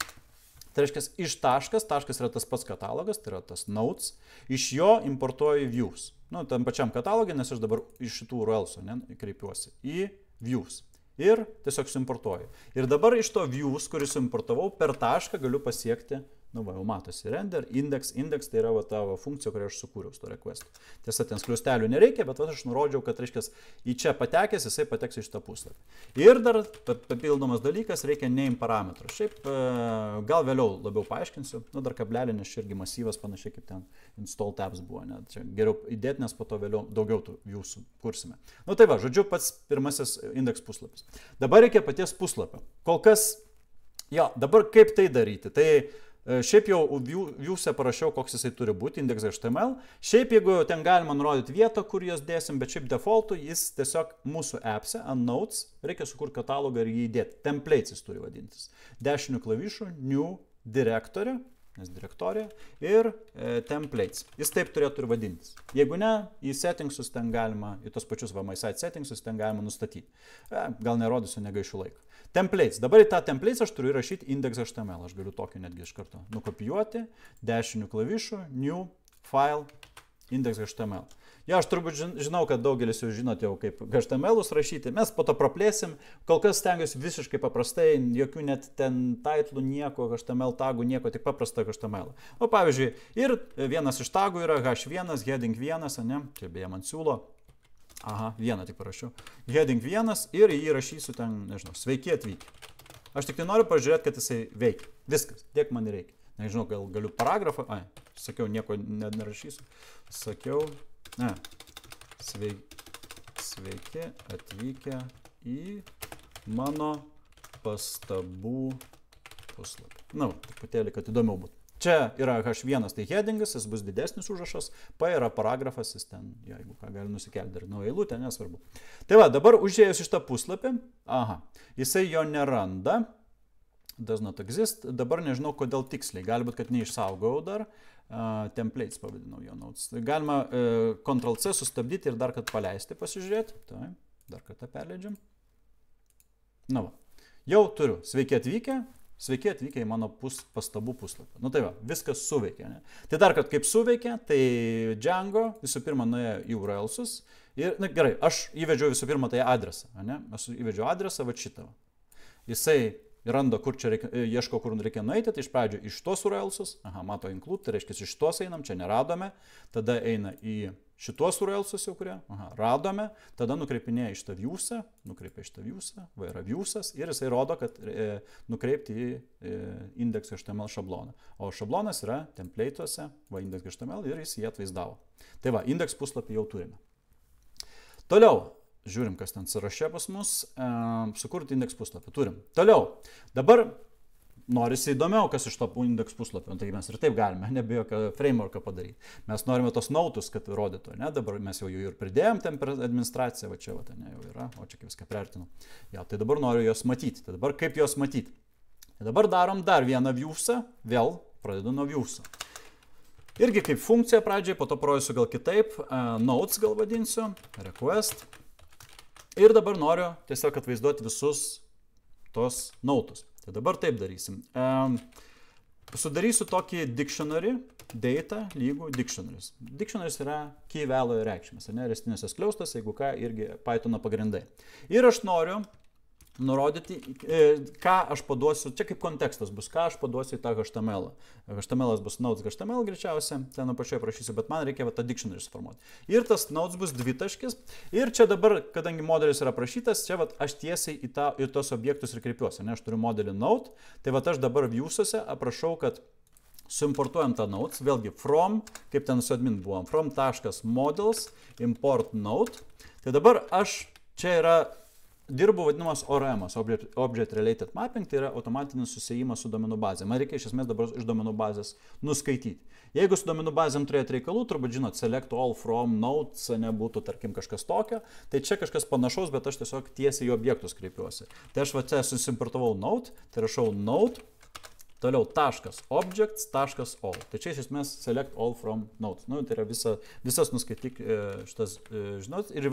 Tai reiškia, iš taškas yra tas pats katalogas, tai yra tas nodes, iš jo importuoju views. Tam pačiam katalogė, nes aš dabar iš šitų URLsų kreipiuosi į views. Ir tiesiog suimportuoju. Ir dabar iš to views, kurį suimportavau, per tašką galiu pasiekti, jau matosi, render, index tai yra tavo funkcija, kurią aš sukūriau su to requestu. Tiesa, ten skliustelių nereikia, bet aš nurodžiau, kad, reiškia, į čia patekęs, jisai pateks į šitą puslapį. Ir dar papildomas dalykas, reikia name parametrų. Šiaip gal vėliau labiau paaiškinsiu, dar kablelį, nes čia irgi masyvas panašiai kaip ten install tabs buvo, ne? Čia geriau įdėti, nes po to vėliau daugiau tų jūsų kursime. Tai va, žodžiu, pats pirmasis index puslapis. Dabar reikia paties puslapio. Kol kas, dabar kaip tai daryti? Tai šiaip jau viewse parašiau, koks jisai turi būti, index.html. Šiaip jeigu ten galima nurodyti vietą, kur jas dėsim, bet šiaip defaultų jis tiesiog mūsų appse, ant nodes, reikia sukurti katalogą ir jį įdėti. Templates jis turi vadintis. Dešinių klavišų, new directory, nes direktorija, ir templates. Jis taip turėtų ir vadintis. Jeigu ne, į settingsus ten galima, į tos pačius MySite settingsus ten galima nustatyti. Gal nerodysiu, negaišiu laiką. Templates. Dabar į tą templates aš turiu įrašyti index.html. Aš galiu tokį netgi iš karto nukopijuoti. Dešinių klavišų, new, file, index.html. Aš turbūt žinau, kad daugelis jau žinot jau kaip HTML'us rašyti. Mes po to praplėsim. Kol kas stengiuosi visiškai paprastai, jokių net ten titlų, nieko, HTML tagų, nieko, tik paprastą HTML. Pavyzdžiui, ir vienas iš tagų yra h1, heading 1, ne? Čia beje man siūlo. Vieną tik parašiau. Heading 1 ir jį rašysiu ten, nežinau, sveiki atvykę. Aš tik tai noriu pažiūrėti, kad jisai veikia. Viskas, tiek man reikia. Nežinau, gal galiu paragrafą. Sakiau, nieko nerašysiu. Sakiau, sveiki atvykę į mano pastabų puslapį. Truputėlį, kad įdomiau būtų. Čia yra H1, tai headingas, jis bus didesnis užrašas, P yra paragrafas, jis ten, jeigu ką, gali nusikelti dar naują eilutę, nesvarbu. Tai va, dabar užėjus iš tą puslapį, jisai jo neranda, does not exist, dabar nežinau, kodėl tiksliai, gali būti, kad neišsaugau dar, templates pavadinau jo notes. Galima Ctrl+C sustabdyti ir dar kad paleisti, pasižiūrėti, tai dar kartą perleidžiam. Jau turiu, sveiki atvykę į mano pastabų puslapį. Tai va, viskas suveikia. Ne? Tai dar kad kaip suveikia, tai Django visų pirma nuėjo į URLsus ir, gerai, aš įvedžiau visų pirma tai adresą. Ne? Aš įvedžiau adresą va šitą. Jisai randa, kur čia reikia, ieško, kur reikia nueiti, tai iš pradžių iš tos URLsus, mato include, tai reiškia iš tos einam, čia neradome, tada eina į šitos URLsus jau kurie, radome, tada nukreipinėja iš tą viewsą, va yra viewsas ir jisai rodo, kad nukreipti į index.html šabloną. O šablonas yra template'uose, va index.html ir jis jį atvaizdavo. Tai va, index puslapį jau turime. Toliau. Žiūrim, kas ten sąraše pas mus. Sukurti index puslapį. Turim. Toliau. Dabar norisi įdomiau, kas iš to index puslapio. Tai mes ir taip galime, nebe jokio frameworką padaryti. Mes norime tos nautus, kad rodytų, ne? Dabar mes jau jų ir pridėjom ten per administraciją, va čia, va, ne, jau yra, o čia viską priartinu. Ja, tai dabar noriu juos matyti. Tai dabar kaip juos matyti? Tai dabar darom dar vieną viewsą, vėl pradedu nuo viewsą. Irgi kaip funkcija pradžiai, po to parodysiu gal kitaip, notes gal vadinsiu, request. Ir dabar noriu tiesiog atvaizduoti visus tos nautus. Tai dabar taip darysim. Sudarysiu tokį dictionary, data lygų dictionaries. Dictionaries yra key value reikšmės, ne, restinėse skliaustas, jeigu ką, irgi Pythono pagrindai. Ir aš noriu nurodyti, ką aš paduosiu, čia kaip kontekstas bus, ką aš paduosiu į tą HTML. HTML bus notes HTML greičiausia, ten apačioje prašysiu, bet man reikia tą dictionary suformuoti. Ir tas notes bus dvitaškis. Ir čia dabar, kadangi modelis yra prašytas, čia vat, aš tiesiai į tos objektus ir kreipiuosi. Ne, aš turiu modelį note, tai vat, aš dabar viewsuose aprašau, kad suimportuojam tą notes, vėlgi from, kaip ten su admin buvom, from.models import note. Tai dabar aš, čia yra dirbu vadinamas ORM, Object Related Mapping, tai yra automatinis susijimas su domenų bazė. Man reikia iš esmės dabar iš domenų bazės nuskaityti. Jeigu su domenų bazėm turėt reikalų, turbūt žinot, select all from notes, nebūtų, tarkim, kažkas tokio, tai čia kažkas panašaus, bet aš tiesiog tiesiai į objektus kreipiuosi. Tai aš va čia susimportavau note, tai rašau note, toliau .objects.all. Tai čia iš esmės select all from notes. Nu, tai yra visas nuskaityk šitas, žinot, ir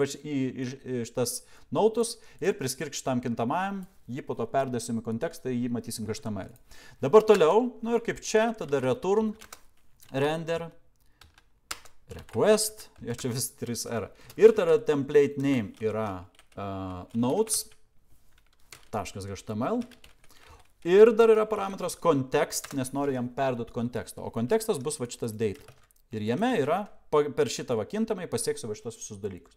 šitas notus ir priskirk šitam kintamajam, jį po to perdėsim į kontekstą, jį matysim HTML. Dabar toliau, nu ir kaip čia, tada return, render, request, jo čia vis 3R. Ir tada template name yra notes.html. Ir dar yra parametras context, nes noriu jam perduoti kontekstą. O kontekstas bus va šitas data. Ir jame yra, per šitą vakintamai pasieksiu va šitos visus dalykus.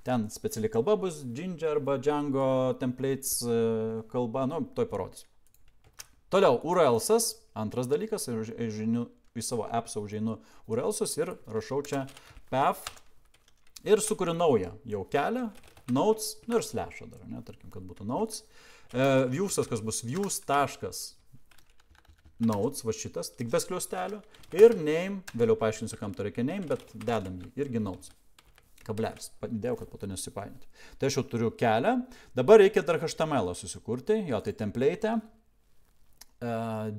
Ten speciali kalba bus Ginger arba Django templates kalba, nu, toj parodys. Toliau, URLsas, antras dalykas, žiniu, į savo appsą užeinu URLsus ir rašau čia path ir sukuriu naują jau kelią, notes, nu ir slashą dar, ne, tarkim, kad būtų notes. Viewsas, kas bus views.notes, va šitas, tik be skliaustelio, ir name, vėliau paaiškinsiu, kam to reikia name, bet dedam jį, irgi notes, kablelis, padėjau, kad po to nesusipainiotų. Tai aš jau turiu kelią, dabar reikia dar HTML susikurti, jo, tai template,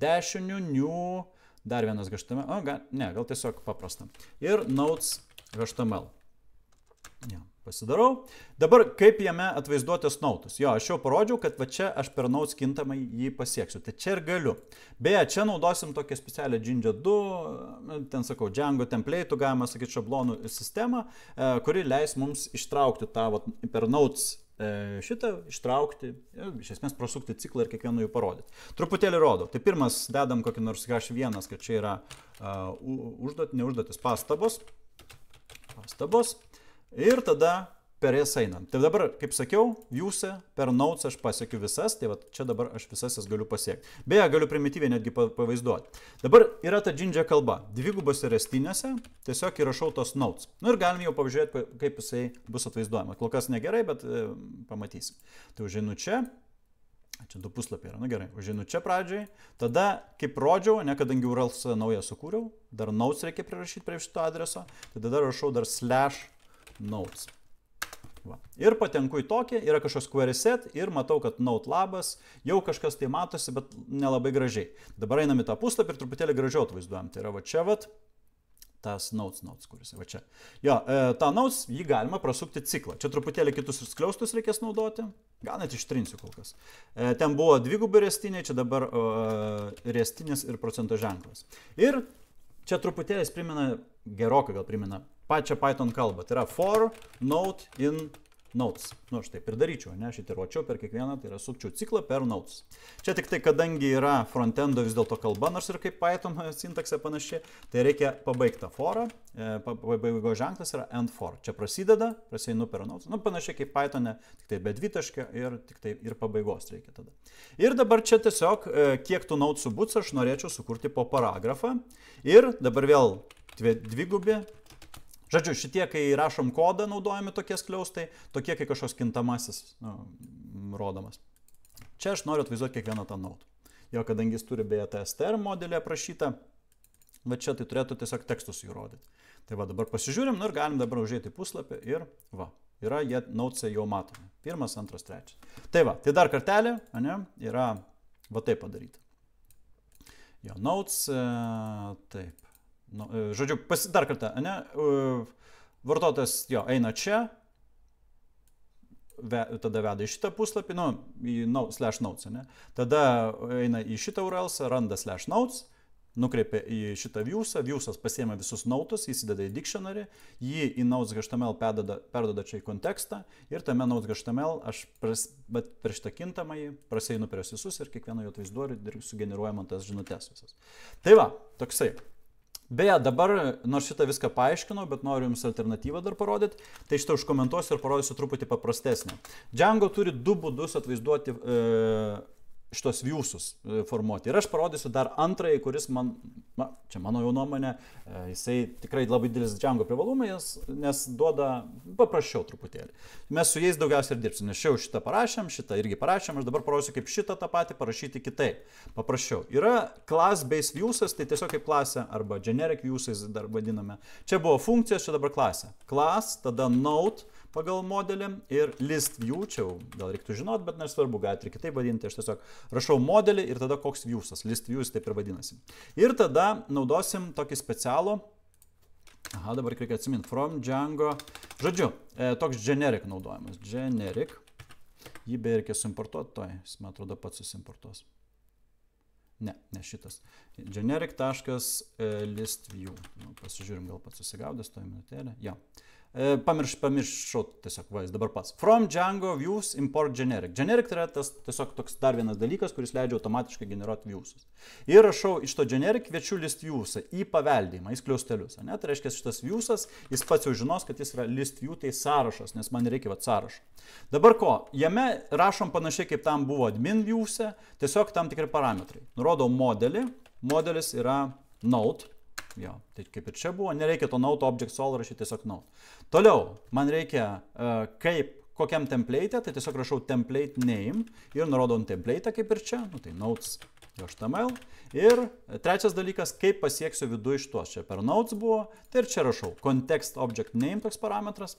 dešiniu, new, dar vienas HTML, gal tiesiog paprasta, ir notes HTML. Ja, pasidarau. Dabar kaip jame atvaizduotis nautus. Jo, aš jau parodžiau, kad va čia aš per notes kintamai jį pasieksiu. Tai čia ir galiu. Beje, čia naudosim tokią specialią Jinja 2, ten sakau, Django template, galima sakyti šablonų sistemą, kuri leis mums ištraukti tą va, per notes šitą, ištraukti, iš esmės prasukti ciklą ir kiekvienu jų parodyti. Truputėlį rodau. Tai pirmas dedam kokį nors H1, kad čia yra neužduotis pastabos. Ir tada per jas einam. Tai dabar, kaip sakiau, views'e per notes aš pasiekiu visas, tai va čia dabar aš visas jas galiu pasiekti. Beje, galiu primityviai netgi pavaizduoti. Dabar yra ta Jinja kalba, dvigubose restinėse, tiesiog įrašau tos notes. Nu ir galim jau pažiūrėti, kaip jisai bus atvaizduojama. Kol kas negerai, bet pamatysim. Tai užeinu čia. Čia du puslapiai yra, nu gerai, užeinu čia pradžiai, tada kaip rodžiau, ne kadangi URLs naują sukūriau, dar notes reikia prirašyti prie šito adreso, tai tada rašau dar /notes. Va. Ir patenku į tokį, yra kažkoks query set ir matau, kad note labas, jau kažkas tai matosi, bet nelabai gražiai. Dabar einam į tą puslapį ir truputėlį gražiau atvaizduojam, tai yra va čia vat, tas notes, kuris va čia. Jo, tą notes, jį galima prasukti ciklą. Čia truputėlį kitus skliaustus reikės naudoti, gal net ištrinsiu kol kas. Ten buvo dvigubai restiniai, čia dabar restinis ir procento ženklas. Ir čia truputėlį primena, gerokai gal primena, pačią Python kalbą. Tai yra for, note, in, notes. Nu, aš taip ir daryčiau, ne, aš iteruočiau per kiekvieną, tai yra sukčiau ciklą per notes. Čia tik tai, kadangi yra frontendo vis dėlto kalba, nors ir kaip Python sintaksė panaši, tai reikia pabaigti tą forą, pabaigos ženklas yra end for. Čia prasideda, praseinu per notes. Nu, panašiai kaip Pythone, tik tai be dvitaškio ir tik tai ir pabaigos reikia tada. Ir dabar čia tiesiog, kiek tų notesų bus, aš norėčiau sukurti po paragrafą. Ir dabar vėl dvigubi. Žodžiu, šitie, kai rašom kodą, naudojami tokie skliaustai, tokie, kai kažkoks kintamasis rodomas. Čia aš noriu atvaizduoti kiekvieną tą nautą. jo, kadangi jis turi beje TSTR modelį aprašytą, va čia tai turėtų tiesiog tekstus įrodyti. Tai va, dabar pasižiūrim, nu ir galim dabar užėti į puslapį ir va, yra jie notes'e jau matomi. 1, 2, 3. Tai va, tai dar kartelį, ane, yra va taip padaryti. Jo, notes, taip. Nu, žodžiu, dar kartą, ane, vartotojas jo eina čia, tada veda į šitą puslapį, nu, į /notes, ane. Tada eina į šitą URL, randa /notes, nukreipia į šitą viewsą, viewsas pasiėmė visus notes, įsideda į dictionary, jį į notes.html perdoda čia į kontekstą ir tame notes.html aš prieš tą kintamąjį praseinu prieš visus ir kiekvieno jo atvaizduoju ir sugeneruoja man tas žinutes visas. Tai va, toksai. Beje, dabar, nors šitą viską paaiškinau, bet noriu jums alternatyvą dar parodyti, tai šitą užkomentuosiu ir parodysiu truputį paprastesnę. Django turi 2 būdus atvaizduoti šitos viewsus formuoti. Ir aš parodysiu dar antrąjį, kuris man, čia mano jau nuomonė, jisai tikrai labai didelis Django privalumas, nes duoda paprasčiau truputėlį. Mes su jais daugiausiai ir dirbsim, nes čia jau šitą parašėm, šitą irgi parašėm, aš dabar parodysiu, kaip šitą tą patį parašyti kitaip. Paprasčiau. Yra class-based viewsas, tai tiesiog kaip klasė, arba generic viewsas dar vadiname. Čia buvo funkcijos, čia dabar klasė. Class, tada node pagal modelį ir list view, čia jau gal reiktų žinot, bet nesvarbu, galite ir kitaip vadinti, aš tiesiog rašau modelį ir tada koks viewsas, list views taip ir vadinasi. Ir tada naudosim tokį specialų, dabar reikia atsiminti, from Django, žodžiu, toks generic naudojamas, generic, jį beje reikia suimportuoti, jis man atrodo pats susimportuos. Ne šitas. Generic.listview. Pasižiūrim, gal pats susigaudęs, toj minutėlė. Jo. Pamiršau tiesiog, va, jis dabar pats. From Django views import generic. Generic tai yra tas tiesiog toks dar vienas dalykas, kuris leidžia automatiškai generuoti viewsus. Ir rašau iš to generic kviečiu list viewsą į paveldėjimą, į skliaustelius. Ne? Tai reiškia, šitas viewsas, jis pats jau žinos, kad jis yra list view, tai sąrašas, nes man reikia sąrašo. Dabar ko? Jame rašom panašiai, kaip tam buvo admin viewse, tiesiog tam tikri parametrai. Nurodau modelį, modelis yra node. Jo, tai kaip ir čia buvo, nereikia to node object sol rašyti, tiesiog node. Toliau, man reikia kokiam template, tai tiesiog rašau template name ir nurodau template kaip ir čia, nu, tai nodes.html. Ir trečias dalykas, kaip pasieksiu vidų iš tuos, čia per nodes buvo, tai ir čia rašau context object name toks parametras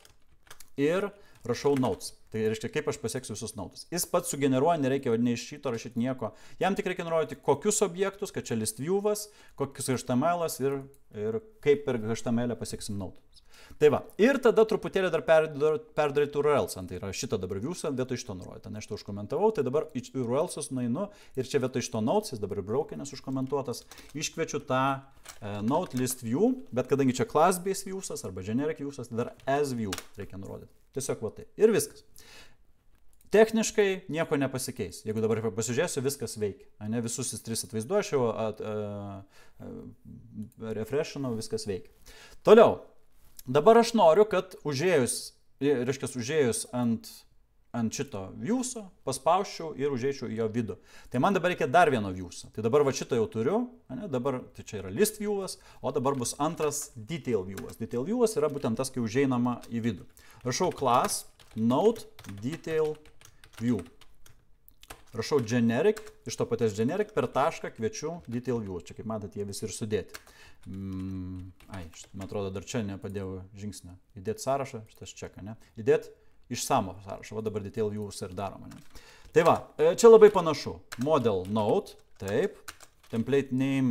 ir rašau nodes. Tai reiškia, kaip aš pasieksiu visus nodes. Jis pats sugeneruoja, nereikia nei iš šito rašyti nieko. Jam tik reikia nurodyti, kokius objektus, kad čia list view'as, kokius HTML'as ir kaip per HTML pasieksim nodes. Tai va, ir tada truputėlį dar perdaryti URLs, tai yra šitą dabar viewsą vietoj iš to nurodyti. Aš to užkomentavau, tai dabar į URL'sus nueinu ir čia vietoj iš to nodes, jis dabar braukinės užkomentuotas, iškviečiu tą node list view, bet kadangi čia class-based viewsas arba generic viewsas, tai dar as view reikia nurodyti. Tiesiog va tai. Ir viskas. Techniškai nieko nepasikeis. Jeigu dabar pasižiūrėsiu, viskas veikia. Ne, visus 3 atvaizduočiau, refreshinau, viskas veikia. Toliau. Dabar aš noriu, kad užėjus ant šito viewso, paspausčiau ir užeičiau į jo vidų. Tai man dabar reikia dar vieno viewso. Tai dabar va šitą jau turiu, ne, dabar tai čia yra list view'as, o dabar bus antras detail view'as. Detail view'as yra būtent tas, kai užeinama į vidų. Rašau class node detail view. Rašau generic, iš to paties generic per tašką kviečiu detail view. Čia kaip matot, jie visi ir sudėti. Man atrodo, dar čia nepadėjau žingsnio. Įdėti sąrašą, šitas čeka, ne? Įdėti išsamų sąrašą, va dabar detail views ir daroma. Ne? Tai va, čia labai panašu. Model node, taip. Template name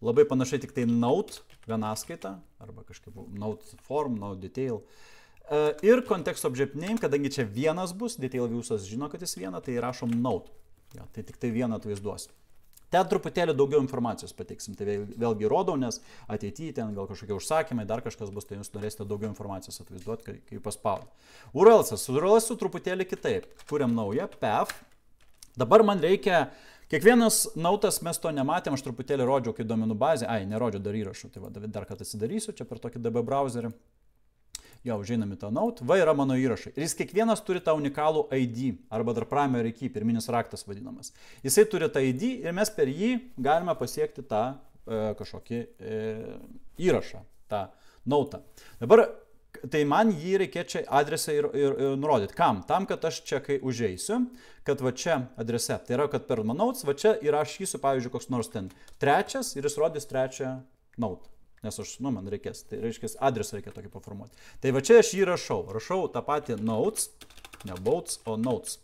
labai panašiai, tik tai node, vienaskaita, arba kažkaip node form, node detail. Ir context object name, kadangi čia vienas bus, detail viewsas žino, kad jis vieną, tai rašom node. Ja, tai tik tai vieną atvaizduosiu. Ten truputėlį daugiau informacijos pateiksim, tai vėlgi rodau, nes ateityje ten gal kažkokie užsakymai, dar kažkas bus, tai jūs norėsite daugiau informacijos atvaizduoti, kai paspaudė. URL'su truputėlį kitaip. Kuriam naują, path. Dabar man reikia, kiekvienas nautas mes to nematėm, aš truputėlį rodžiau kaip duomenų bazė, nerodžiau dar įrašų, tai va, dar kad atsidarysiu čia per tokį DB browserį. Jau užeinam į tą node, va yra mano įrašai. Ir jis kiekvienas turi tą unikalų ID, arba dar primary key, pirminis raktas vadinamas. Jisai turi tą ID ir mes per jį galime pasiekti tą kažkokį įrašą, tą node. Dabar Tai man jį reikia čia adresą ir nurodyti. Kam? Tam, kad aš čia, kai užeisiu, kad va čia adrese, tai yra, kad per notes, va čia įrašysiu, pavyzdžiui, koks nors ten trečias ir jis rodys trečią note. Nes aš, man reikės, tai reiškia, adresą reikia tokį paformuoti. Tai va čia aš jį rašau. Rašau tą patį notes, ne boats, o notes.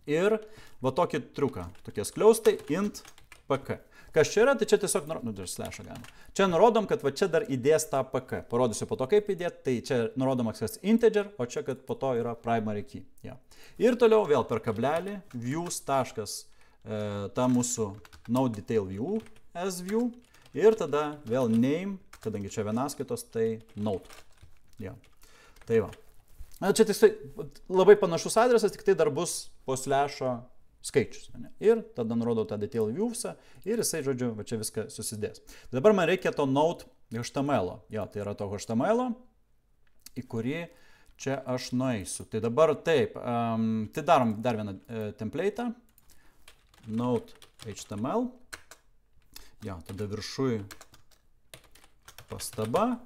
Ir va tokį triuką, tokie skliaustai int pk. Kas čia yra, tai čia tiesiog, dar slešą galima. Čia nurodom, kad va čia dar įdės tą pk. Parodysiu po to, kaip įdėti, tai čia nurodomas kas integer, o čia, kad po to yra primary key. Ja. Ir toliau vėl per kablelį views taškas, ta mūsų node detail view as view. Ir tada vėl name, kadangi čia vienaskaitos, tai node. Ja. Tai va. Čia tiesiog labai panašus adresas, tik tai dar bus po slešo skaičius. Ne? Ir tada nurodau tą detail viewsą ir jisai, žodžiu, va čia viską susidės. Dabar man reikia to node HTML. Jo, tai yra to HTML, į kurį čia aš nueisiu. Tai dabar taip, tai darom dar vieną template'ą. Node HTML. Jo, tada viršui pastaba.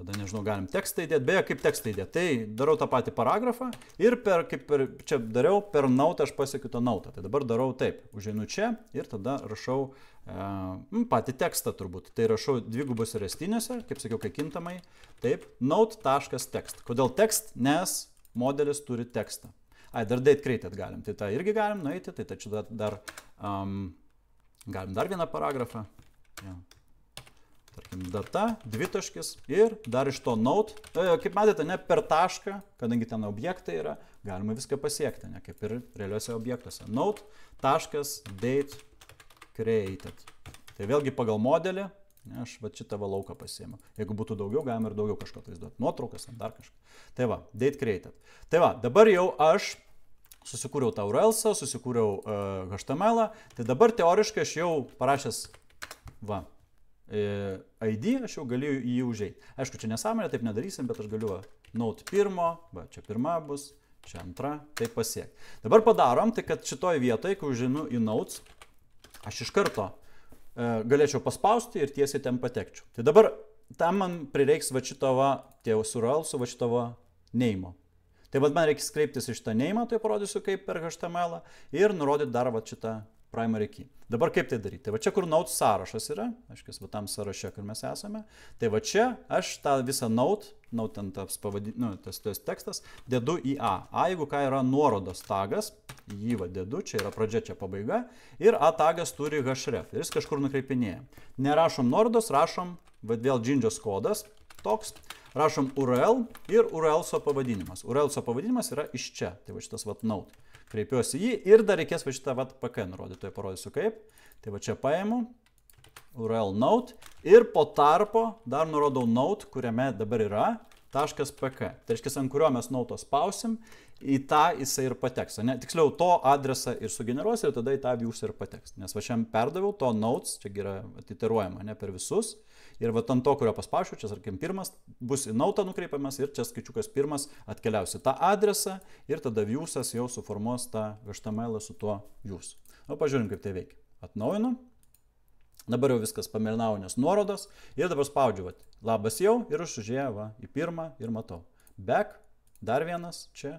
Tada, nežinau, galim tekstą įdėti. Beje, kaip tekstą įdėti. Tai darau tą patį paragrafą ir čia dariau, per nautą aš pasiekiu tą nautą. Tai dabar darau taip. Užeinu čia ir tada rašau patį tekstą turbūt. Tai rašau dvigubos restinėse, kaip sakiau, kai kintamai. Taip, note.text. Kodėl text? Nes modelis turi tekstą. Dar date created galim. Tai tą irgi galim nueiti. Tai čia dar galim dar vieną paragrafą. Ja. Tarkim, data, dvitaškis ir dar iš to note, kaip matėte, ne per tašką, kadangi ten objektai yra, galima viską pasiekti, ne kaip ir realiuose objektuose. Note, taškas, date, created. Tai vėlgi pagal modelį, ne, aš va šitą lauką pasiėmiau. Jeigu būtų daugiau, galima ir daugiau kažko vaizduoti. Nuotraukas, dar kažką. Tai va, date created. Tai va, dabar jau aš susikūriau tą URL-są, susikūriau HTML-ą, tai dabar teoriškai aš jau parašęs, va, ID, aš jau galiu į jį užeiti. Aišku, čia nesąmonė, taip nedarysim, bet aš galiu note pirmo, va, čia pirma bus, čia antra, taip pasiekti. Dabar padarom, tai kad šitoj vietoje, kai užeinu į notes, aš iš karto galėčiau paspausti ir tiesiai ten patekčiau. Tai dabar tam man prireiks va šito va, tėvus URL su va šito va name. Tai va man reikia kreiptis iš tą name, tai parodysiu kaip per HTML ir nurodyti dar va šitą primary key. Dabar kaip tai daryti? Tai va čia, kur note sąrašas yra, aiškiai, va tam sąraše, kur mes esame, tai va čia aš tą visą note ten tas tekstas, dedu į A. A, jeigu ką yra nuorodos tagas, jį va dedu, čia yra pradžia, čia pabaiga, ir A tagas turi href, ir jis kažkur nukreipinėja. Nerašom nuorodos, rašom, va vėl džindžios kodas, toks, rašom URL ir URL-so pavadinimas. URL-so pavadinimas yra iš čia, tai va šitas va note. Kreipiuosi jį ir dar reikės va šitą pk nurodyti, tai parodysiu kaip. Tai va čia paimu, URL note ir po tarpo dar nurodau note, kuriame dabar yra .pk. Tai reiškia, ant kurio mes note spausim, į tą jisai ir pateks. Ne? Tiksliau, to adresą ir sugeneruos ir tada į tą views ir pateks. Nes va šiam perdaviau to notes, čia yra atiteruojama, ne per visus. Ir va ant to, kurio paspaušiu, čia, sarkim, pirmas, bus į nautą nukreipiamas ir čia skaičiukas pirmas atkeliausi tą adresą ir tada viewsas jau suformuos tą HTML su tuo views. O pažiūrim, kaip tai veikia. Atnaujinu. Dabar jau viskas pamėlynau, nes nuorodos. Ir dabar spaudžiu, va, labas jau ir užužėjau va, į pirmą ir matau. Back, dar vienas čia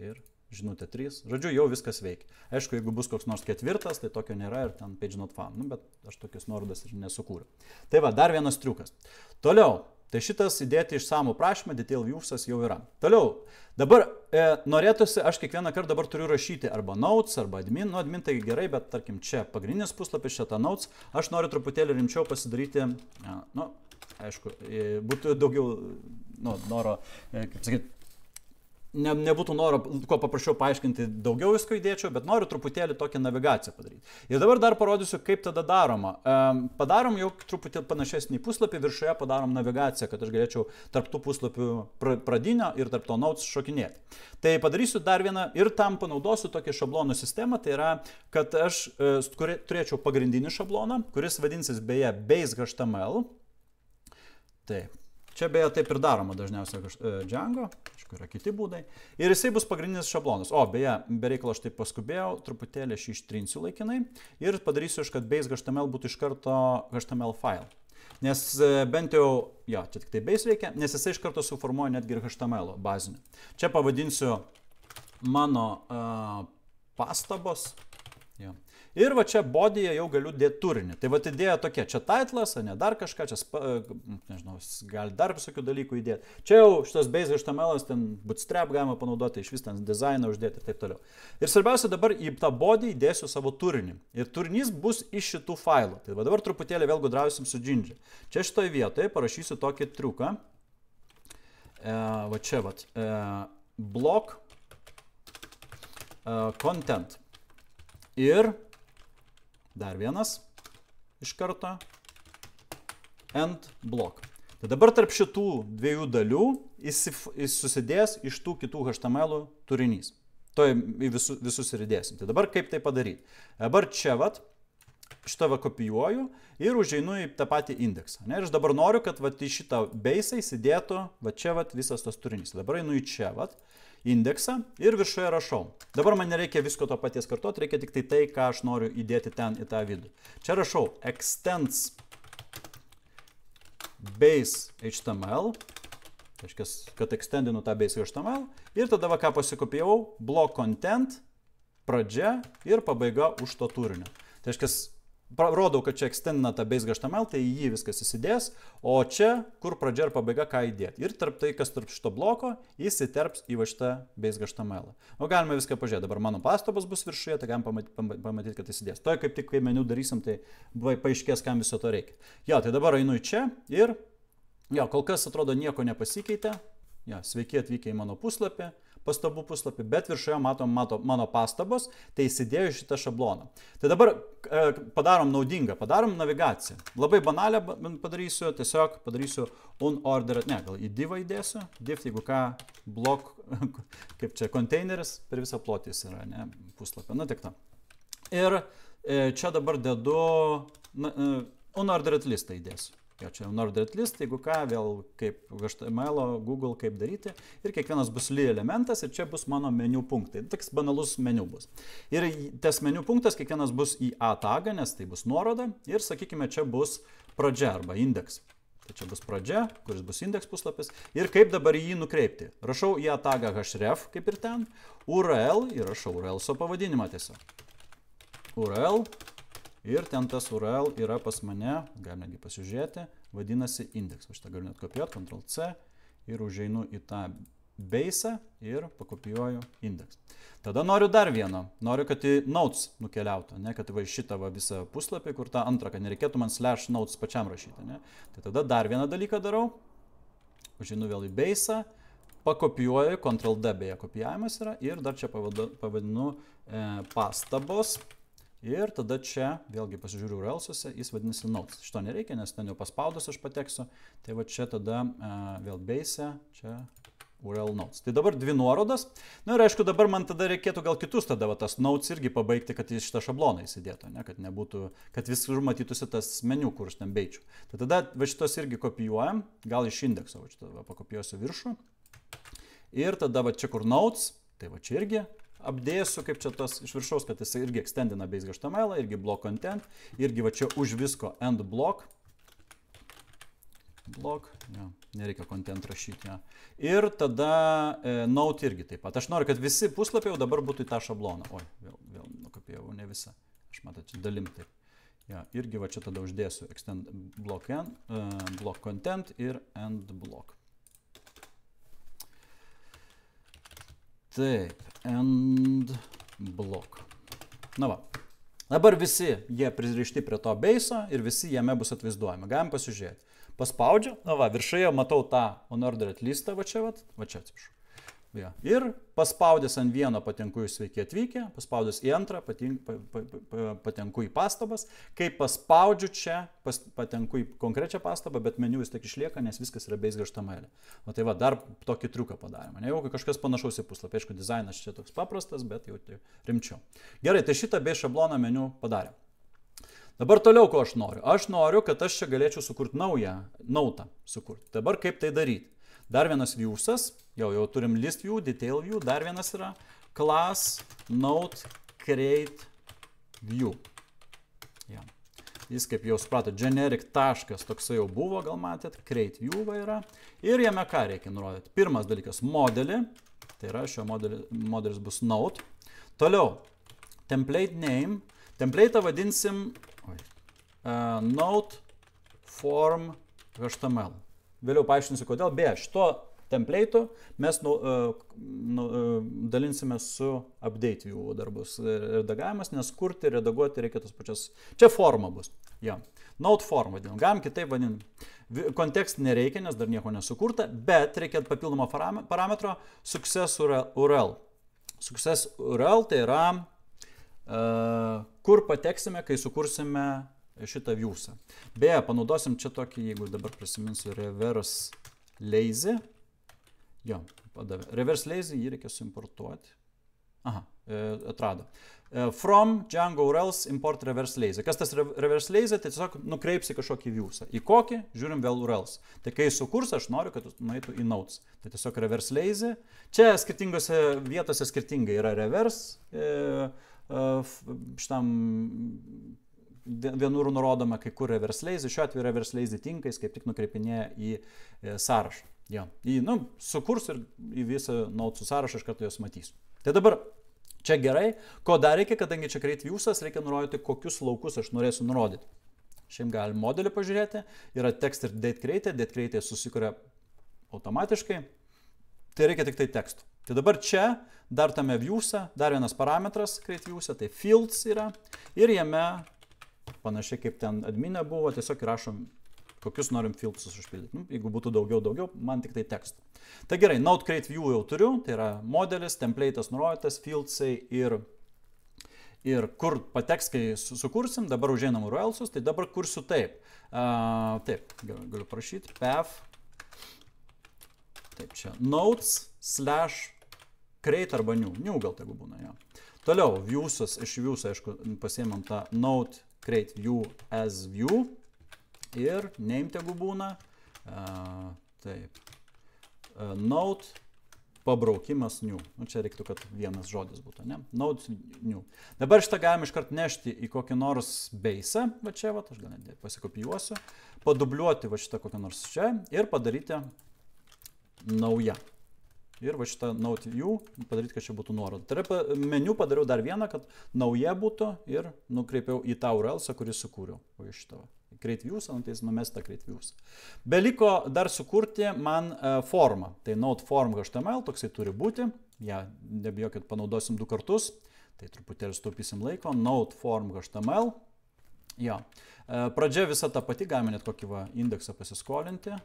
ir žinutė 3. Žodžiu, jau viskas veikia. Aišku, jeigu bus koks nors ketvirtas, tai tokio nėra ir ten page not found. Nu, bet aš tokius nuorodas ir nesukūriau. Tai va, dar vienas triukas. Toliau, tai šitas įdėti išsamų prašymą, detail viewsas jau yra. Toliau, dabar norėtųsi, aš kiekvieną kartą dabar turiu rašyti arba notes, arba admin. Nu, admin tai gerai, bet tarkim čia pagrindinis puslapis, čia ta notes. Aš noriu truputėlį rimčiau pasidaryti, nu, aišku, būtų daugiau, nu, noro, kaip sakyti, nebūtų noro, kuo paprašiau paaiškinti, daugiau visko įdėčiau, bet noriu truputėlį tokią navigaciją padaryti. Ir dabar dar parodysiu, kaip tada daroma. Padarom jau truputį panašesnį puslapį, viršuje padarom navigaciją, kad aš galėčiau tarp tų puslapių pradinio ir tarp to notes šokinėti. Tai padarysiu dar vieną ir tam panaudosiu tokią šablonų sistemą, tai yra, kad aš turėčiau pagrindinį šabloną, kuris vadinsis beje base.html. Taip. Čia beje taip ir daroma dažniausiai Django, aišku, yra kiti būdai. Ir jisai bus pagrindinis šablonas. O, beje, bereikalo aš taip paskubėjau, truputėlį aš ištrinsiu laikinai ir padarysiu, kad base.html būtų iš karto HTML file. Nes bent jau, jo, čia tik tai base reikia, nes jisai iš karto suformuoja netgi ir HTML bazinį. Čia pavadinsiu mano pastabos. Jo. Ir va čia bodyje jau galiu dėti turinį. Tai va idėja tokia, čia titlas, ne dar kažką, čia, nežinau, gali dar visokių dalykų įdėti. Čia jau šitas base HTML, ten bootstrap galima panaudoti, iš vis ten dizainą uždėti ir taip toliau. Ir svarbiausia dabar į tą body įdėsiu savo turinį. Ir turinys bus iš šitų failų. Tai va dabar truputėlį vėl gudrausim su Gingy. Čia šitoje vietoje parašysiu tokį triuką. Va čia vat. Block content. Ir dar vienas iš karto end block. Tai dabar tarp šitų dviejų dalių jis susidės iš tų kitų HTML turinys. To visus ir įdėsim. Tai dabar kaip tai padaryti? Dabar čia vat, šitą va kopijuoju ir užeinu į tą patį indeksą. Ne? Ir aš dabar noriu, kad vat, į šitą base įsidėtų va čia vat, visas tas turinys. Dabar einu į čia vat, indeksą ir viršuje rašau. Dabar man nereikia visko to paties kartoti, reikia tik tai, ką aš noriu įdėti ten į tą vidų. Čia rašau extends base HTML, tai reiškia, kad extendinu tą base HTML ir tada va ką pasikopijau, block content, pradžia ir pabaiga už to turinio. Tai reiškia, rodau, kad čia extendina tą base HTML, tai į jį viskas įsidės, o čia, kur pradžia ir pabaiga, ką įdėti. Ir tarp tai, kas tarp šito bloko, jis įterps į va šitą base HTML. O galime viską pažiūrėti. Dabar mano pastabos bus viršuje, tai galim pamatyti, kad įsidės. To, kaip tik, kai meniu darysim, tai paaiškės, kam viso to reikia. Jo, tai dabar einu į čia ir, jo, kol kas atrodo nieko nepasikeitė. Jo, sveiki atvykę į mano puslapį, pastabų puslapį, bet viršuje matom mano pastabos, tai įsidėjau šitą šabloną. Tai dabar padarom naudingą, padarom navigaciją. Labai banalią padarysiu, tiesiog padarysiu unordered, ne, gal į divą įdėsiu, div, jeigu ką, blok, kaip čia, konteineris per visą plotį jis yra, ne, puslapį, na tik tą. Ir čia dabar dedu unordered listą įdėsiu. Jo, čia unordered list, jeigu ką, vėl kaip HTML, Google, kaip daryti. Ir kiekvienas bus li elementas ir čia bus mano meniu punktai. Toks banalus meniu bus. Ir tas meniu punktas kiekvienas bus į A tagą, nes tai bus nuoroda. Ir sakykime, čia bus pradžia arba indeks. Tai čia bus pradžia, kuris bus indeks puslapis. Ir kaip dabar jį nukreipti. Rašau į A tagą href, kaip ir ten. URL ir rašau URL su pavadinimą tiesiog. URL. Ir ten tas URL yra pas mane, galim netgi pasižiūrėti, vadinasi indeks. Aš tą galiu net kopijuoti, Ctrl+C ir užeinu į tą base ir pakopijuoju indeks. Tada noriu dar vieno, noriu, kad į notes nukeliautų, ne, kad va šitą va visą puslapį, kur tą antrą, kad nereikėtų man /notes pačiam rašyti. Ne. Tai tada dar vieną dalyką darau, užeinu vėl į base, pakopijuoju, Ctrl+D beje kopijavimas yra ir dar čia pavadinu pastabos. Ir tada čia, vėlgi pasižiūriu URL-suose, jis vadinasi notes. Šito nereikia, nes ten jau paspaudus aš pateksiu. Tai va čia tada vėl base, čia URL notes. Tai dabar dvi nuorodas. Na ir aišku, dabar man tada reikėtų gal kitus tada va, tas notes irgi pabaigti, kad į šitą šabloną įsidėtų, ne? Kad nebūtų, kad visur matytųsi tas meniu, kur aš ten beičiu. Tai tada va šitos irgi kopijuojam, gal iš indekso, va šitą va, pakopijuosiu viršų. Ir tada va čia kur notes, tai va čia irgi apdėsiu, kaip čia tas iš viršaus, kad jis irgi extendina base HTML, irgi block content, irgi va čia už visko end block. Block, ja, nereikia content rašyti. Ja. Ir tada note irgi taip pat. Aš noriu, kad visi puslapiai jau dabar būtų į tą šabloną. Oi, vėl nukopijavau, ne visą. Aš matau, čia dalim taip. Ja, irgi va čia tada uždėsiu extend block, block content ir end block. Taip, end block. Na va, dabar visi jie pririšti prie to base'o ir visi jame bus atvaizduojami. Galim pasižiūrėti. Paspaudžiu, na va, viršuje matau tą unordered listą, va čia atsiprašau. Ja. Ir paspaudęs ant vieno patenku į sveiki atvykę, paspaudęs į antrą patenku į pastabas. Kai paspaudžiu čia, patenku į konkrečią pastabą, bet meniu vis tiek išlieka, nes viskas yra base HTML. O tai va, dar tokį triuką padarėme. Ne jau kažkas panašaus į puslapį. Aišku, dizainas čia toks paprastas, bet jau rimčiau. Gerai, tai šitą base šabloną meniu padarėm. Dabar toliau, ko aš noriu. Aš noriu, kad aš čia galėčiau sukurti naują nautą. Dabar kaip tai daryti? Dar vienas viewsas, jau turim list view, detail view, dar vienas yra class note create view. Ja. Jis, kaip jau suprato, generic taškas toksai jau buvo, gal matėt, create view va yra. Ir jame ką reikia nurodyti? Pirmas dalykas - modelį. Tai yra, šio modelis bus node. Toliau, template name. Template'ą vadinsim node form HTML. Vėliau paaiškinsiu, kodėl. Beje, šito template'u mes dalinsime su update view darbus redagavimas, nes kurti, redaguoti reikia tas pačias. Čia forma bus. Ja. Node form vadinam. Galim kitaip vadinam. Kontekst nereikia, nes dar nieko nesukurta, bet reikia papildomo parametro success URL. Success URL tai yra, kur pateksime, kai sukursime šitą viewsą. Beje, panaudosim čia tokį, jeigu dabar prisiminsiu, reverse lazy. Jo, padavė. Reverse lazy, jį reikia suimportuoti. Aha, atrado. From Django URLs import reverse lazy. Kas tas reverse lazy? Tai tiesiog nukreipsi kažkokį viewsą. Į kokį? Žiūrim vėl URLs. Tai kai sukurs, aš noriu, kad nueitų į nodes. Tai tiesiog reverse lazy. Čia skirtingose vietose skirtingai yra reverse. Šitam vienur nurodoma, kai kur reverse lazy. Šiuo atveju reverse lazy tinkais, kaip tik nukreipinėja į sąrašą. Ja. Sukurs ir į visą nodesų sąrašą aš kartu jos matysiu. Tai dabar čia gerai. Ko dar reikia, kadangi čia create viewsas, reikia nurodyti, kokius laukus aš norėsiu nurodyti. Šiandien galim modelį pažiūrėti. Yra text ir date create. Date create susikuria automatiškai. Tai reikia tik tai tekstų. Tai dabar čia dar tame viewsą, dar vienas parametras create viewsą, tai fields yra. Ir jame, panašiai kaip ten adminė buvo, tiesiog įrašom, kokius norim fieldsus užpildyti. Jeigu būtų daugiau, man tik tai tekstų. Tai gerai, node create view jau turiu, tai yra modelis, template'as nurodytas, fieldsai ir kur pateks, kai sukursim, dabar užeinam URL'sus, tai dabar kursiu taip. Taip, galiu parašyti, path, taip čia, nodes / create arba new gal tegu būna, jo. Toliau, viewsas, iš viewsą, aišku, pasiėmam tą node create view as view. Ir name tegu būna, taip, node pabraukimas new. Čia reiktų, kad vienas žodis būtų, ne? Node new. Dabar šitą galim iškart nešti į kokį nors base'ą, va čia, va, aš gal net pasikopijuosiu, padubliuoti va šitą kokią nors čia ir padaryti naują. Ir va šitą node view padaryti, kad čia būtų nuoroda. Tai yra meniu padariau dar vieną, kad nauja būtų ir nukreipiau į tą URL-są, kurį sukūriau. O iš tavo. Create views, tai jis numesta create views. Beliko dar sukurti man formą. Tai node form HTML, toksai turi būti. Ja, nebijokit, panaudosim 2 kartus. Tai truputėlį sutaupysim laiko. Node form HTML. Ja. Pradžia visa ta pati, galime net kokį indeksą pasiskolinti.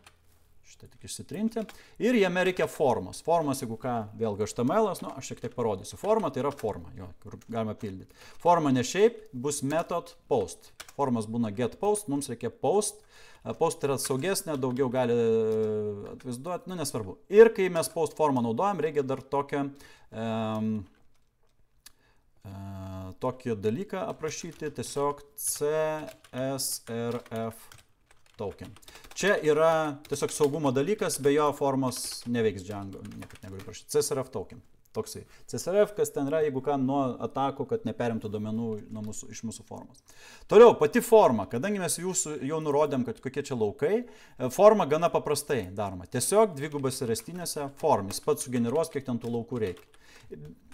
Šitą tik išsitrinti. Ir jame reikia formos. Formos, jeigu ką, vėl HTML'as, aš šiek tiek parodysiu. Forma tai yra forma, jo, kur galima pildyti. Forma ne šiaip, bus method post. Formas būna get post, mums reikia post. Post yra saugesnė, daugiau gali atvaizduoti, nesvarbu. Ir kai mes post formą naudojam, reikia dar tokį dalyką aprašyti, tiesiog CSRF token. Čia yra tiesiog saugumo dalykas, be jo formos neveiks Django, niekaip negaliu prašyti. CSRF token. Toksai. CSRF, kas ten yra, jeigu ką, nuo atakų, kad neperimtų duomenų iš mūsų formos. Toliau, pati forma. Kadangi mes jau nurodėm, kad kokie čia laukai, forma gana paprastai daroma. Tiesiog dvigubose rastinėse form. Jis pats sugeneruos, kiek ten tų laukų reikia.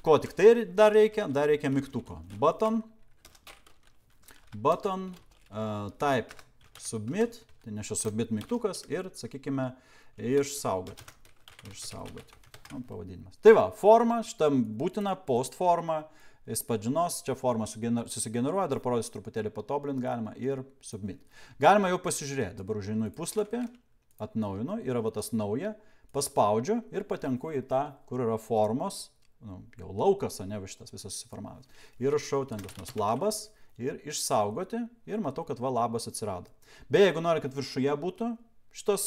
Ko tik tai dar reikia mygtuko. Button, type submit, tai nešia submit mygtukas ir, sakykime, išsaugoti. Pavadinimas. Tai va, forma, šitam būtina, post forma, jis pažinos, čia forma susigeneruoja, dar parodysiu truputėlį patobulinti galima ir submit. Galima jau pasižiūrėti, dabar užeinu į puslapį, atnaujinu, yra va tas nauja, paspaudžiu ir patenku į tą, kur yra formos, jau laukas, ne šitas visas susiformavęs. Ir rašau ten kas nors labas ir išsaugoti ir matau, kad va labas atsirado. Beje, jeigu nori, kad viršuje būtų šitos,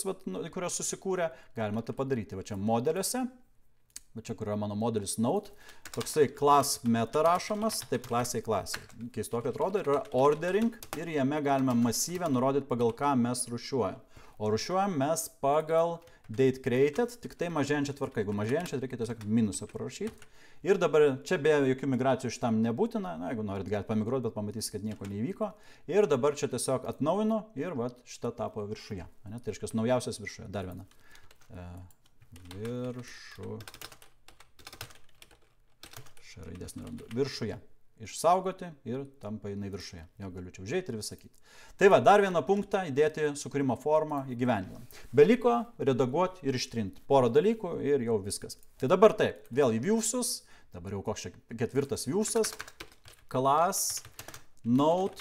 kurios susikūrė, galima tai padaryti. Va čia modeliuose, va čia, kur yra mano modelis node, toksai class meta rašomas, taip klasiai. Keistokai atrodo, yra ordering ir jame galime masyvę nurodyti, pagal ką mes rūšiuojam. O rūšiuojam mes pagal date created, tik tai mažėjančia tvarka. Jeigu mažėjančia, reikia tiesiog minusą parašyti. Ir dabar čia be jokių migracijų šitam nebūtina, na, jeigu norit galite pamigruoti, bet pamatysite, kad nieko neįvyko. Ir dabar čia tiesiog atnaujinu ir vat, šita tapo viršuje. Ne? Tai reiškia naujausias viršuje, dar viena. Viršuje. Išsaugoti ir tampa jinai viršuje. Jo galiu čia užeiti ir visą kitą. Tai va, dar vieną punktą įdėti sukūrimo formą įgyvendinam. Beliko redaguoti ir ištrinti. Porą dalykų ir jau viskas. Tai dabar taip, vėl į viewsus, dabar jau koks čia ketvirtas viewsas, class, node,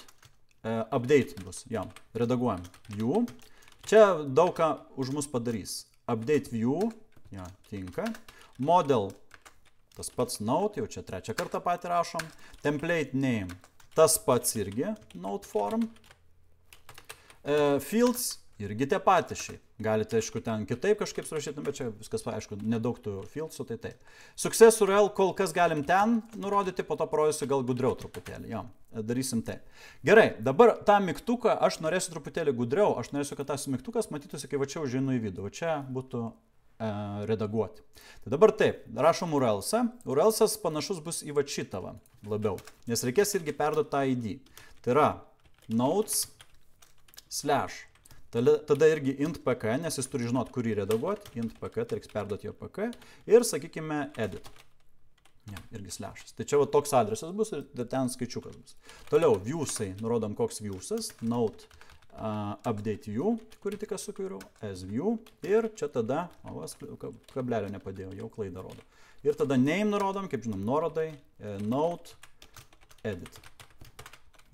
update bus, jo, redaguojam view. Čia daug ką už mus padarys. Update view, jo, tinka. Model, tas pats node, jau čia trečią kartą patį rašom. Template name, tas pats irgi node form. Fields irgi tie patys šiaip. Galite, aišku, ten kitaip kažkaip surašyti, bet čia viskas, aišku, nedaug tų fieldsų, tai taip. Success URL kol kas galim ten nurodyti, po to parodysiu gal gudriau truputėlį. Jo, darysim tai. Gerai, dabar tą mygtuką aš norėsiu truputėlį gudriau. Aš norėsiu, kad tas mygtukas matytųsi, kai va čia užeinu į vidų. Va čia būtų redaguoti. Tai dabar taip, rašom URL-są. URL-sas panašus bus į va šitą labiau, nes reikės irgi perduoti tą ID. Tai yra nodes slash. Tada irgi int pk, nes jis turi žinot, kurį redaguoti. Int pk, tai reiks perduoti jo pk. Ir sakykime edit. Ja, irgi slashas. Tai čia va toks adresas bus ir ten skaičiukas bus. Toliau, viewsai. Nurodom, koks viewsas. Node update view, kurį tik sukūriau, as view. Ir čia tada, kablelio nepadėjau, jau klaidą rodo. Ir tada name nurodom, kaip žinom, nuorodai, node, edit.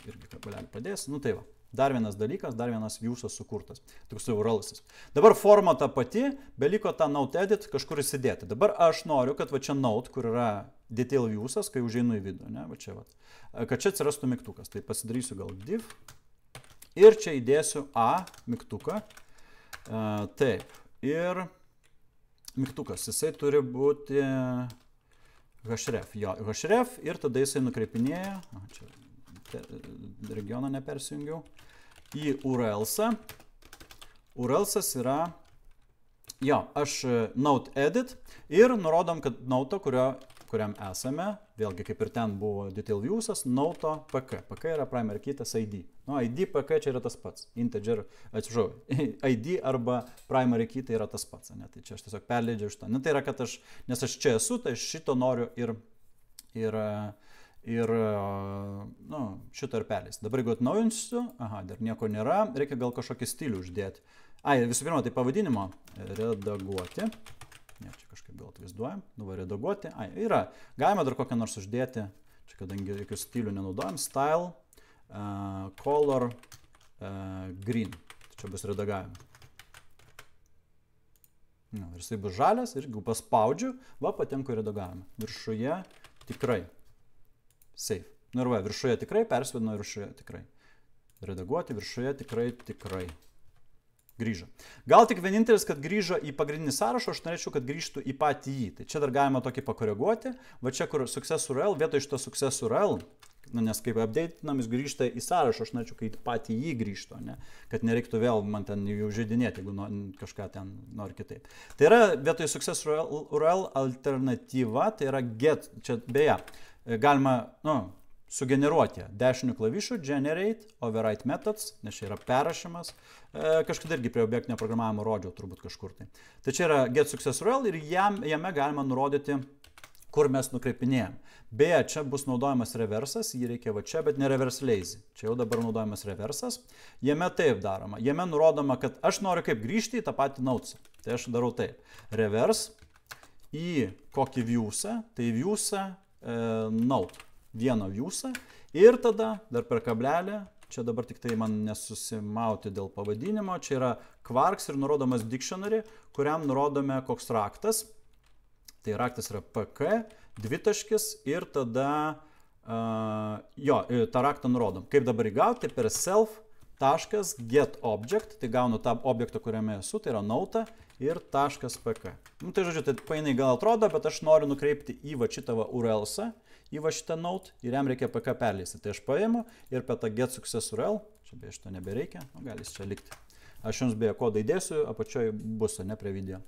Irgi kablelį padės. Nu tai va. Dar vienas dalykas, dar vienas viewsas sukurtas. Toks URL-sas. Dabar forma ta pati, beliko tą node edit kažkur įsidėti. Dabar aš noriu, kad va čia node, kur yra detail viewsas, kai užeinu į vidų, ne, va čia va. Kad čia atsirastų mygtukas. Tai pasidarysiu gal div. Ir čia įdėsiu A mygtuką. Taip. Ir mygtukas. Jisai turi būti href. Jo, href ir tada jisai nukreipinėja. Čia regioną nepersijungiau. Į URL-są. URL-sas yra, jo, aš node edit ir nurodom, kad node, kuriam esame, vėlgi kaip ir ten buvo detail viewsas, node pk. Pk yra primary keytas ID. Nu, ID pk čia yra tas pats. Integer, atsiprašau, ID arba primary key tai yra tas pats. Ne? Tai čia aš tiesiog perleidžiu iš to. Ne, tai yra, kad nes aš čia esu, tai aš šito noriu ir šito ir perleis. Dabar jeigu atnaujinsiu, dar nieko nėra, reikia gal kažkokį stilių uždėti. Visų pirma, tai pavadinimo redaguoti. Ne, čia kažkaip gal atvaizduojam. Redaguoti. Yra. Galima dar kokią nors uždėti. Čia kadangi jokių stilių nenaudojam. Style, color, green. Čia bus redagavimo. Ir jisai bus žalias ir jeigu paspaudžiu, patenku į redagavimą. Viršuje tikrai. Save. Nu ir viršuje tikrai, persvedinu viršuje tikrai. Redaguoti viršuje tikrai. Grįžo. Gal tik vienintelis, kad grįžo į pagrindinį sąrašą, aš norėčiau, kad grįžtų į patį jį. Tai čia dar galima tokį pakoreguoti. Va čia, kur success URL, vietoj šito success URL, nes kaip update'inam, jis grįžta į sąrašą, aš norėčiau, kad patį jį grįžtų, ne? Kad nereiktų vėl man ten jų žaidinėti, jeigu kažką ten nori kitaip. Tai yra vietoj success URL alternatyva, tai yra get, čia beje, galima, sugeneruoti dešinių klavišų, generate, override methods, nes čia yra perrašymas, kažkada irgi prie objektinio programavimo rodžiau turbūt kažkur tai. Tai čia yra get success URL ir jame galima nurodyti, kur mes nukreipinėjom. Beje, čia bus naudojamas reversas, jį reikia va čia, bet ne reverse lazy. Čia jau dabar naudojamas reversas. Jame taip daroma. Jame nurodoma, kad aš noriu kaip grįžti į tą patį nodesą. Tai aš darau taip. Reverse į kokį viewsą, tai viewsą node. Vieno viewsą ir tada dar per kablelį, čia dabar tik tai man nesusimauti dėl pavadinimo, čia yra quarks ir nurodomas dictionary, kuriam nurodome koks raktas. Tai raktas yra pk, dvitaškis ir tada, tą raktą nurodom. Kaip dabar įgauti, tai per self.getObject, tai gaunu tą objektą, kuriame esu, tai yra node ir .pk. Tai žodžiu, tai painai gal atrodo, bet aš noriu nukreipti į va šitą URL-są, į va šitą node ir jam reikia pk perleisti. Tai aš paimu ir per tą get success URL, čia beje šito nebereikia, gali jis čia likti. Aš jums beje kodą įdėsiu, apačioje bus, ne prie video.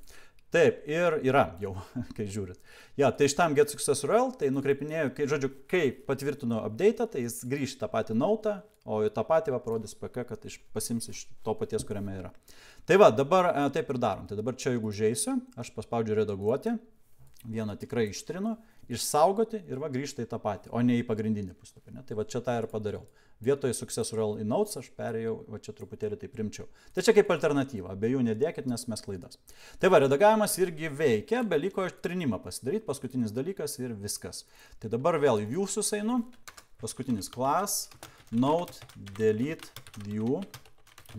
Taip, ir yra jau, kai žiūrit. Ja, tai šitam getSuccessURL, tai nukreipinėjau, kai patvirtinu update, tai jis grįž tą patį nautą, o tą patį parodys PK, kad pasims iš to paties, kuriame yra. Tai va, dabar taip ir darom. Tai dabar čia, jeigu užeisiu, aš paspaudžiu redaguoti, vieną tikrai ištrinu, išsaugoti ir va grįžta į tą patį, o ne į pagrindinį puslapį. Tai va čia tą ir padariau. Vietoje SuccessURL į Notes aš perėjau, va čia truputėlį tai primčiau. Tai čia kaip alternatyva, abiejų nedėkit, nes mes klaidas. Tai va, redagavimas irgi veikia, beliko trinimą pasidaryti, paskutinis dalykas ir viskas. Tai dabar vėl į viewsus einu, paskutinis class, note, delete, view,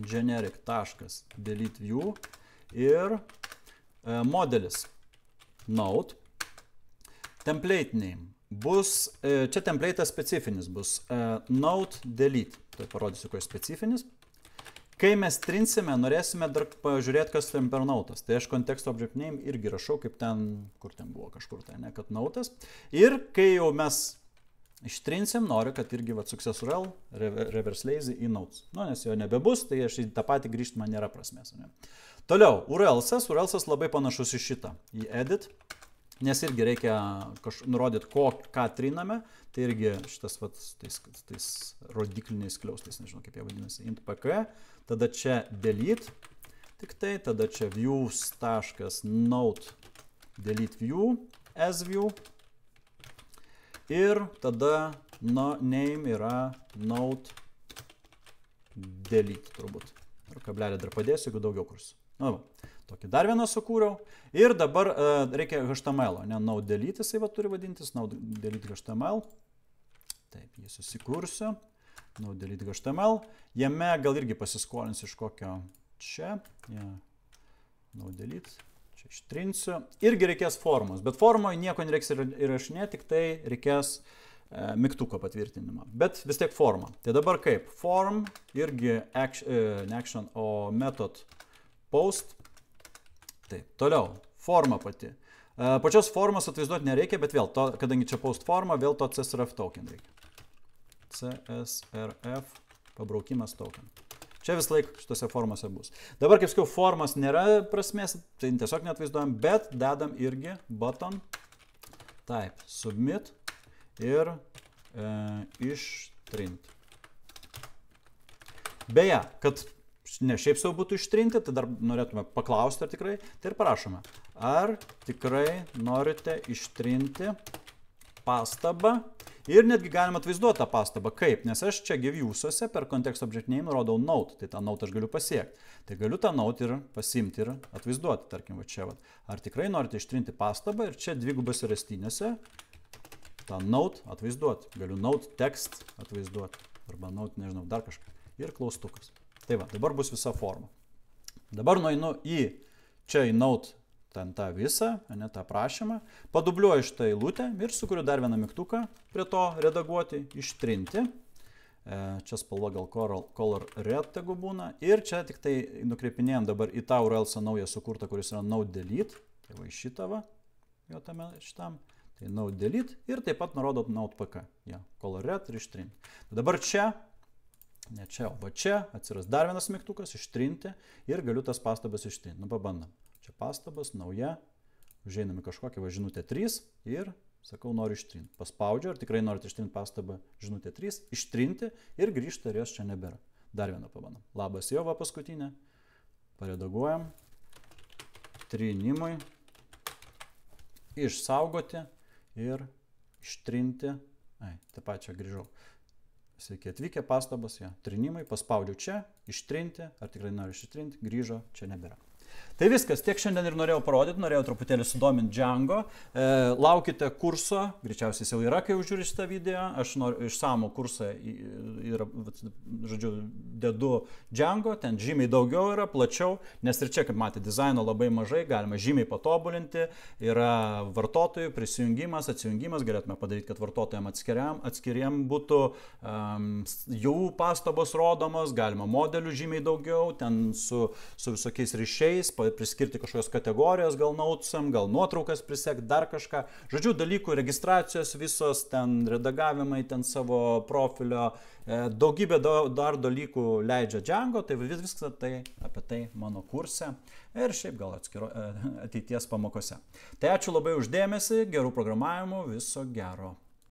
generic.delete view ir modelis note, template name. Bus, čia template'as specifinis bus, note delete, tai parodysiu, ko specifinis. Kai mes trinsime, norėsime dar pažiūrėti, kas ten per nautas. Tai aš context object name irgi rašau, kaip ten, kur ten buvo kažkur, tai ne, kad nautas. Ir kai jau mes ištrinsim, noriu, kad irgi SuccessURL reverse lazy į notes. Nu, nes jo nebebus, tai aš į tą patį grįžti man nėra prasmės. Ne? Toliau, URLsas labai panašus į šitą, į edit. Nes irgi reikia nurodyti, ką triname, tai irgi šitas tais rodikliniais kliaustais, nežinau kaip jie vadinasi, int pk, tada čia delete, tik tai, tada čia views.note delete view, as view, ir tada name yra note delete turbūt. Ir kablelį dar padėsiu, jeigu daugiau kursų. Na, va. Tokį dar vieną sukūriau. Ir dabar reikia HTML, ne node delete jisai turi vadintis, node delete HTML. Taip, jį susikursiu. Node delete HTML. Jame gal irgi pasiskolinsiu iš kokio čia. Ja. Node delete. Čia ištrinsiu. Irgi reikės formos, bet formoje nieko nereiks įrašinėti, tik tai reikės mygtuko patvirtinimą. Bet vis tiek forma. Tai dabar kaip? Form irgi ne action, o method post. Taip, toliau, forma pati. Pačios formos atvaizduoti nereikia, bet vėl, kadangi čia post forma, vėl to CSRF token reikia. CSRF pabraukimas token. Čia vis laik šitose formose bus. Dabar, kaip sakiau, formas nėra prasmės, tai tiesiog neatvaizduojam, bet dedam irgi button, type, submit ir ištrint. Beje, kad ne šiaip sau būtų ištrinti, tai dar norėtume paklausti, ar tikrai, tai ir parašome. Ar tikrai norite ištrinti pastabą ir netgi galima atvaizduoti tą pastabą. Kaip? Nes aš čia viewsuose per context object name nurodau note, tai tą note aš galiu pasiekti. Tai galiu tą note ir pasimti ir atvaizduoti, tarkim, va čia. Ar tikrai norite ištrinti pastabą ir čia dvigubas įrastinėse tą note atvaizduoti. Galiu note text atvaizduoti arba note, nežinau, dar kažką. Ir klaustukas. Tai va, dabar bus visa forma. Dabar nueinu čia į note ten tą visą, ne tą prašymą, padubliuoju šitą eilutę ir sukuriu dar vieną mygtuką prie to redaguoti, ištrinti. Čia spalva gal color red tegu būna. Ir čia tik tai nukreipinėjom dabar į tą URL-są naują sukurtą, kuris yra node delete. Tai va, į šitą va, jo tame šitam. Tai node delete ir taip pat nurodot node pk. Ja, color red ir ištrinti. Dabar čia, ne čia, o čia atsiras dar vienas mygtukas, ištrinti ir galiu tas pastabas ištrinti. Nu, pabandom. Čia pastabas, nauja, užeiname kažkokią va, žinutę 3 ir sakau, noriu ištrinti. Paspaudžiu, ar tikrai norite ištrinti pastabą žinutę 3, ištrinti ir grįžta ir jos čia nebėra. Dar vieną pabandom. Labas jau va paskutinė. Paredaguojam. Trinimui. Išsaugoti ir ištrinti. Ai, tą pačią grįžau. Sveiki atvykę, pastabas, ja. Trinimai, paspaudžiu čia, ištrinti, ar tikrai noriu ištrinti, grįžo, čia nebėra. Tai viskas, tiek šiandien ir norėjau parodyti, norėjau truputėlį sudominti Django. Laukite kurso, greičiausiai jis jau yra, kai užžiūri šitą video. Aš noriu išsamų kursą ir, žodžiu, dedu Django, ten žymiai daugiau yra, plačiau, nes ir čia, kaip matėte, dizaino labai mažai, galima žymiai patobulinti. Yra vartotojų prisijungimas, atsijungimas, galėtume padaryti, kad vartotojams atskiriem būtų jų pastabos rodomos, galima modelių žymiai daugiau, ten su visokiais ryšiais, priskirti kažkokios kategorijos, gal nautsam, gal nuotraukas prisekti, dar kažką. Žodžiu, dalykų registracijos visos, ten redagavimai, ten savo profilio, daugybė dar dalykų leidžia Django, tai viską tai apie tai mano kurse ir šiaip gal ateities pamokose. Tai ačiū labai už dėmesį, gerų programavimų, viso gero.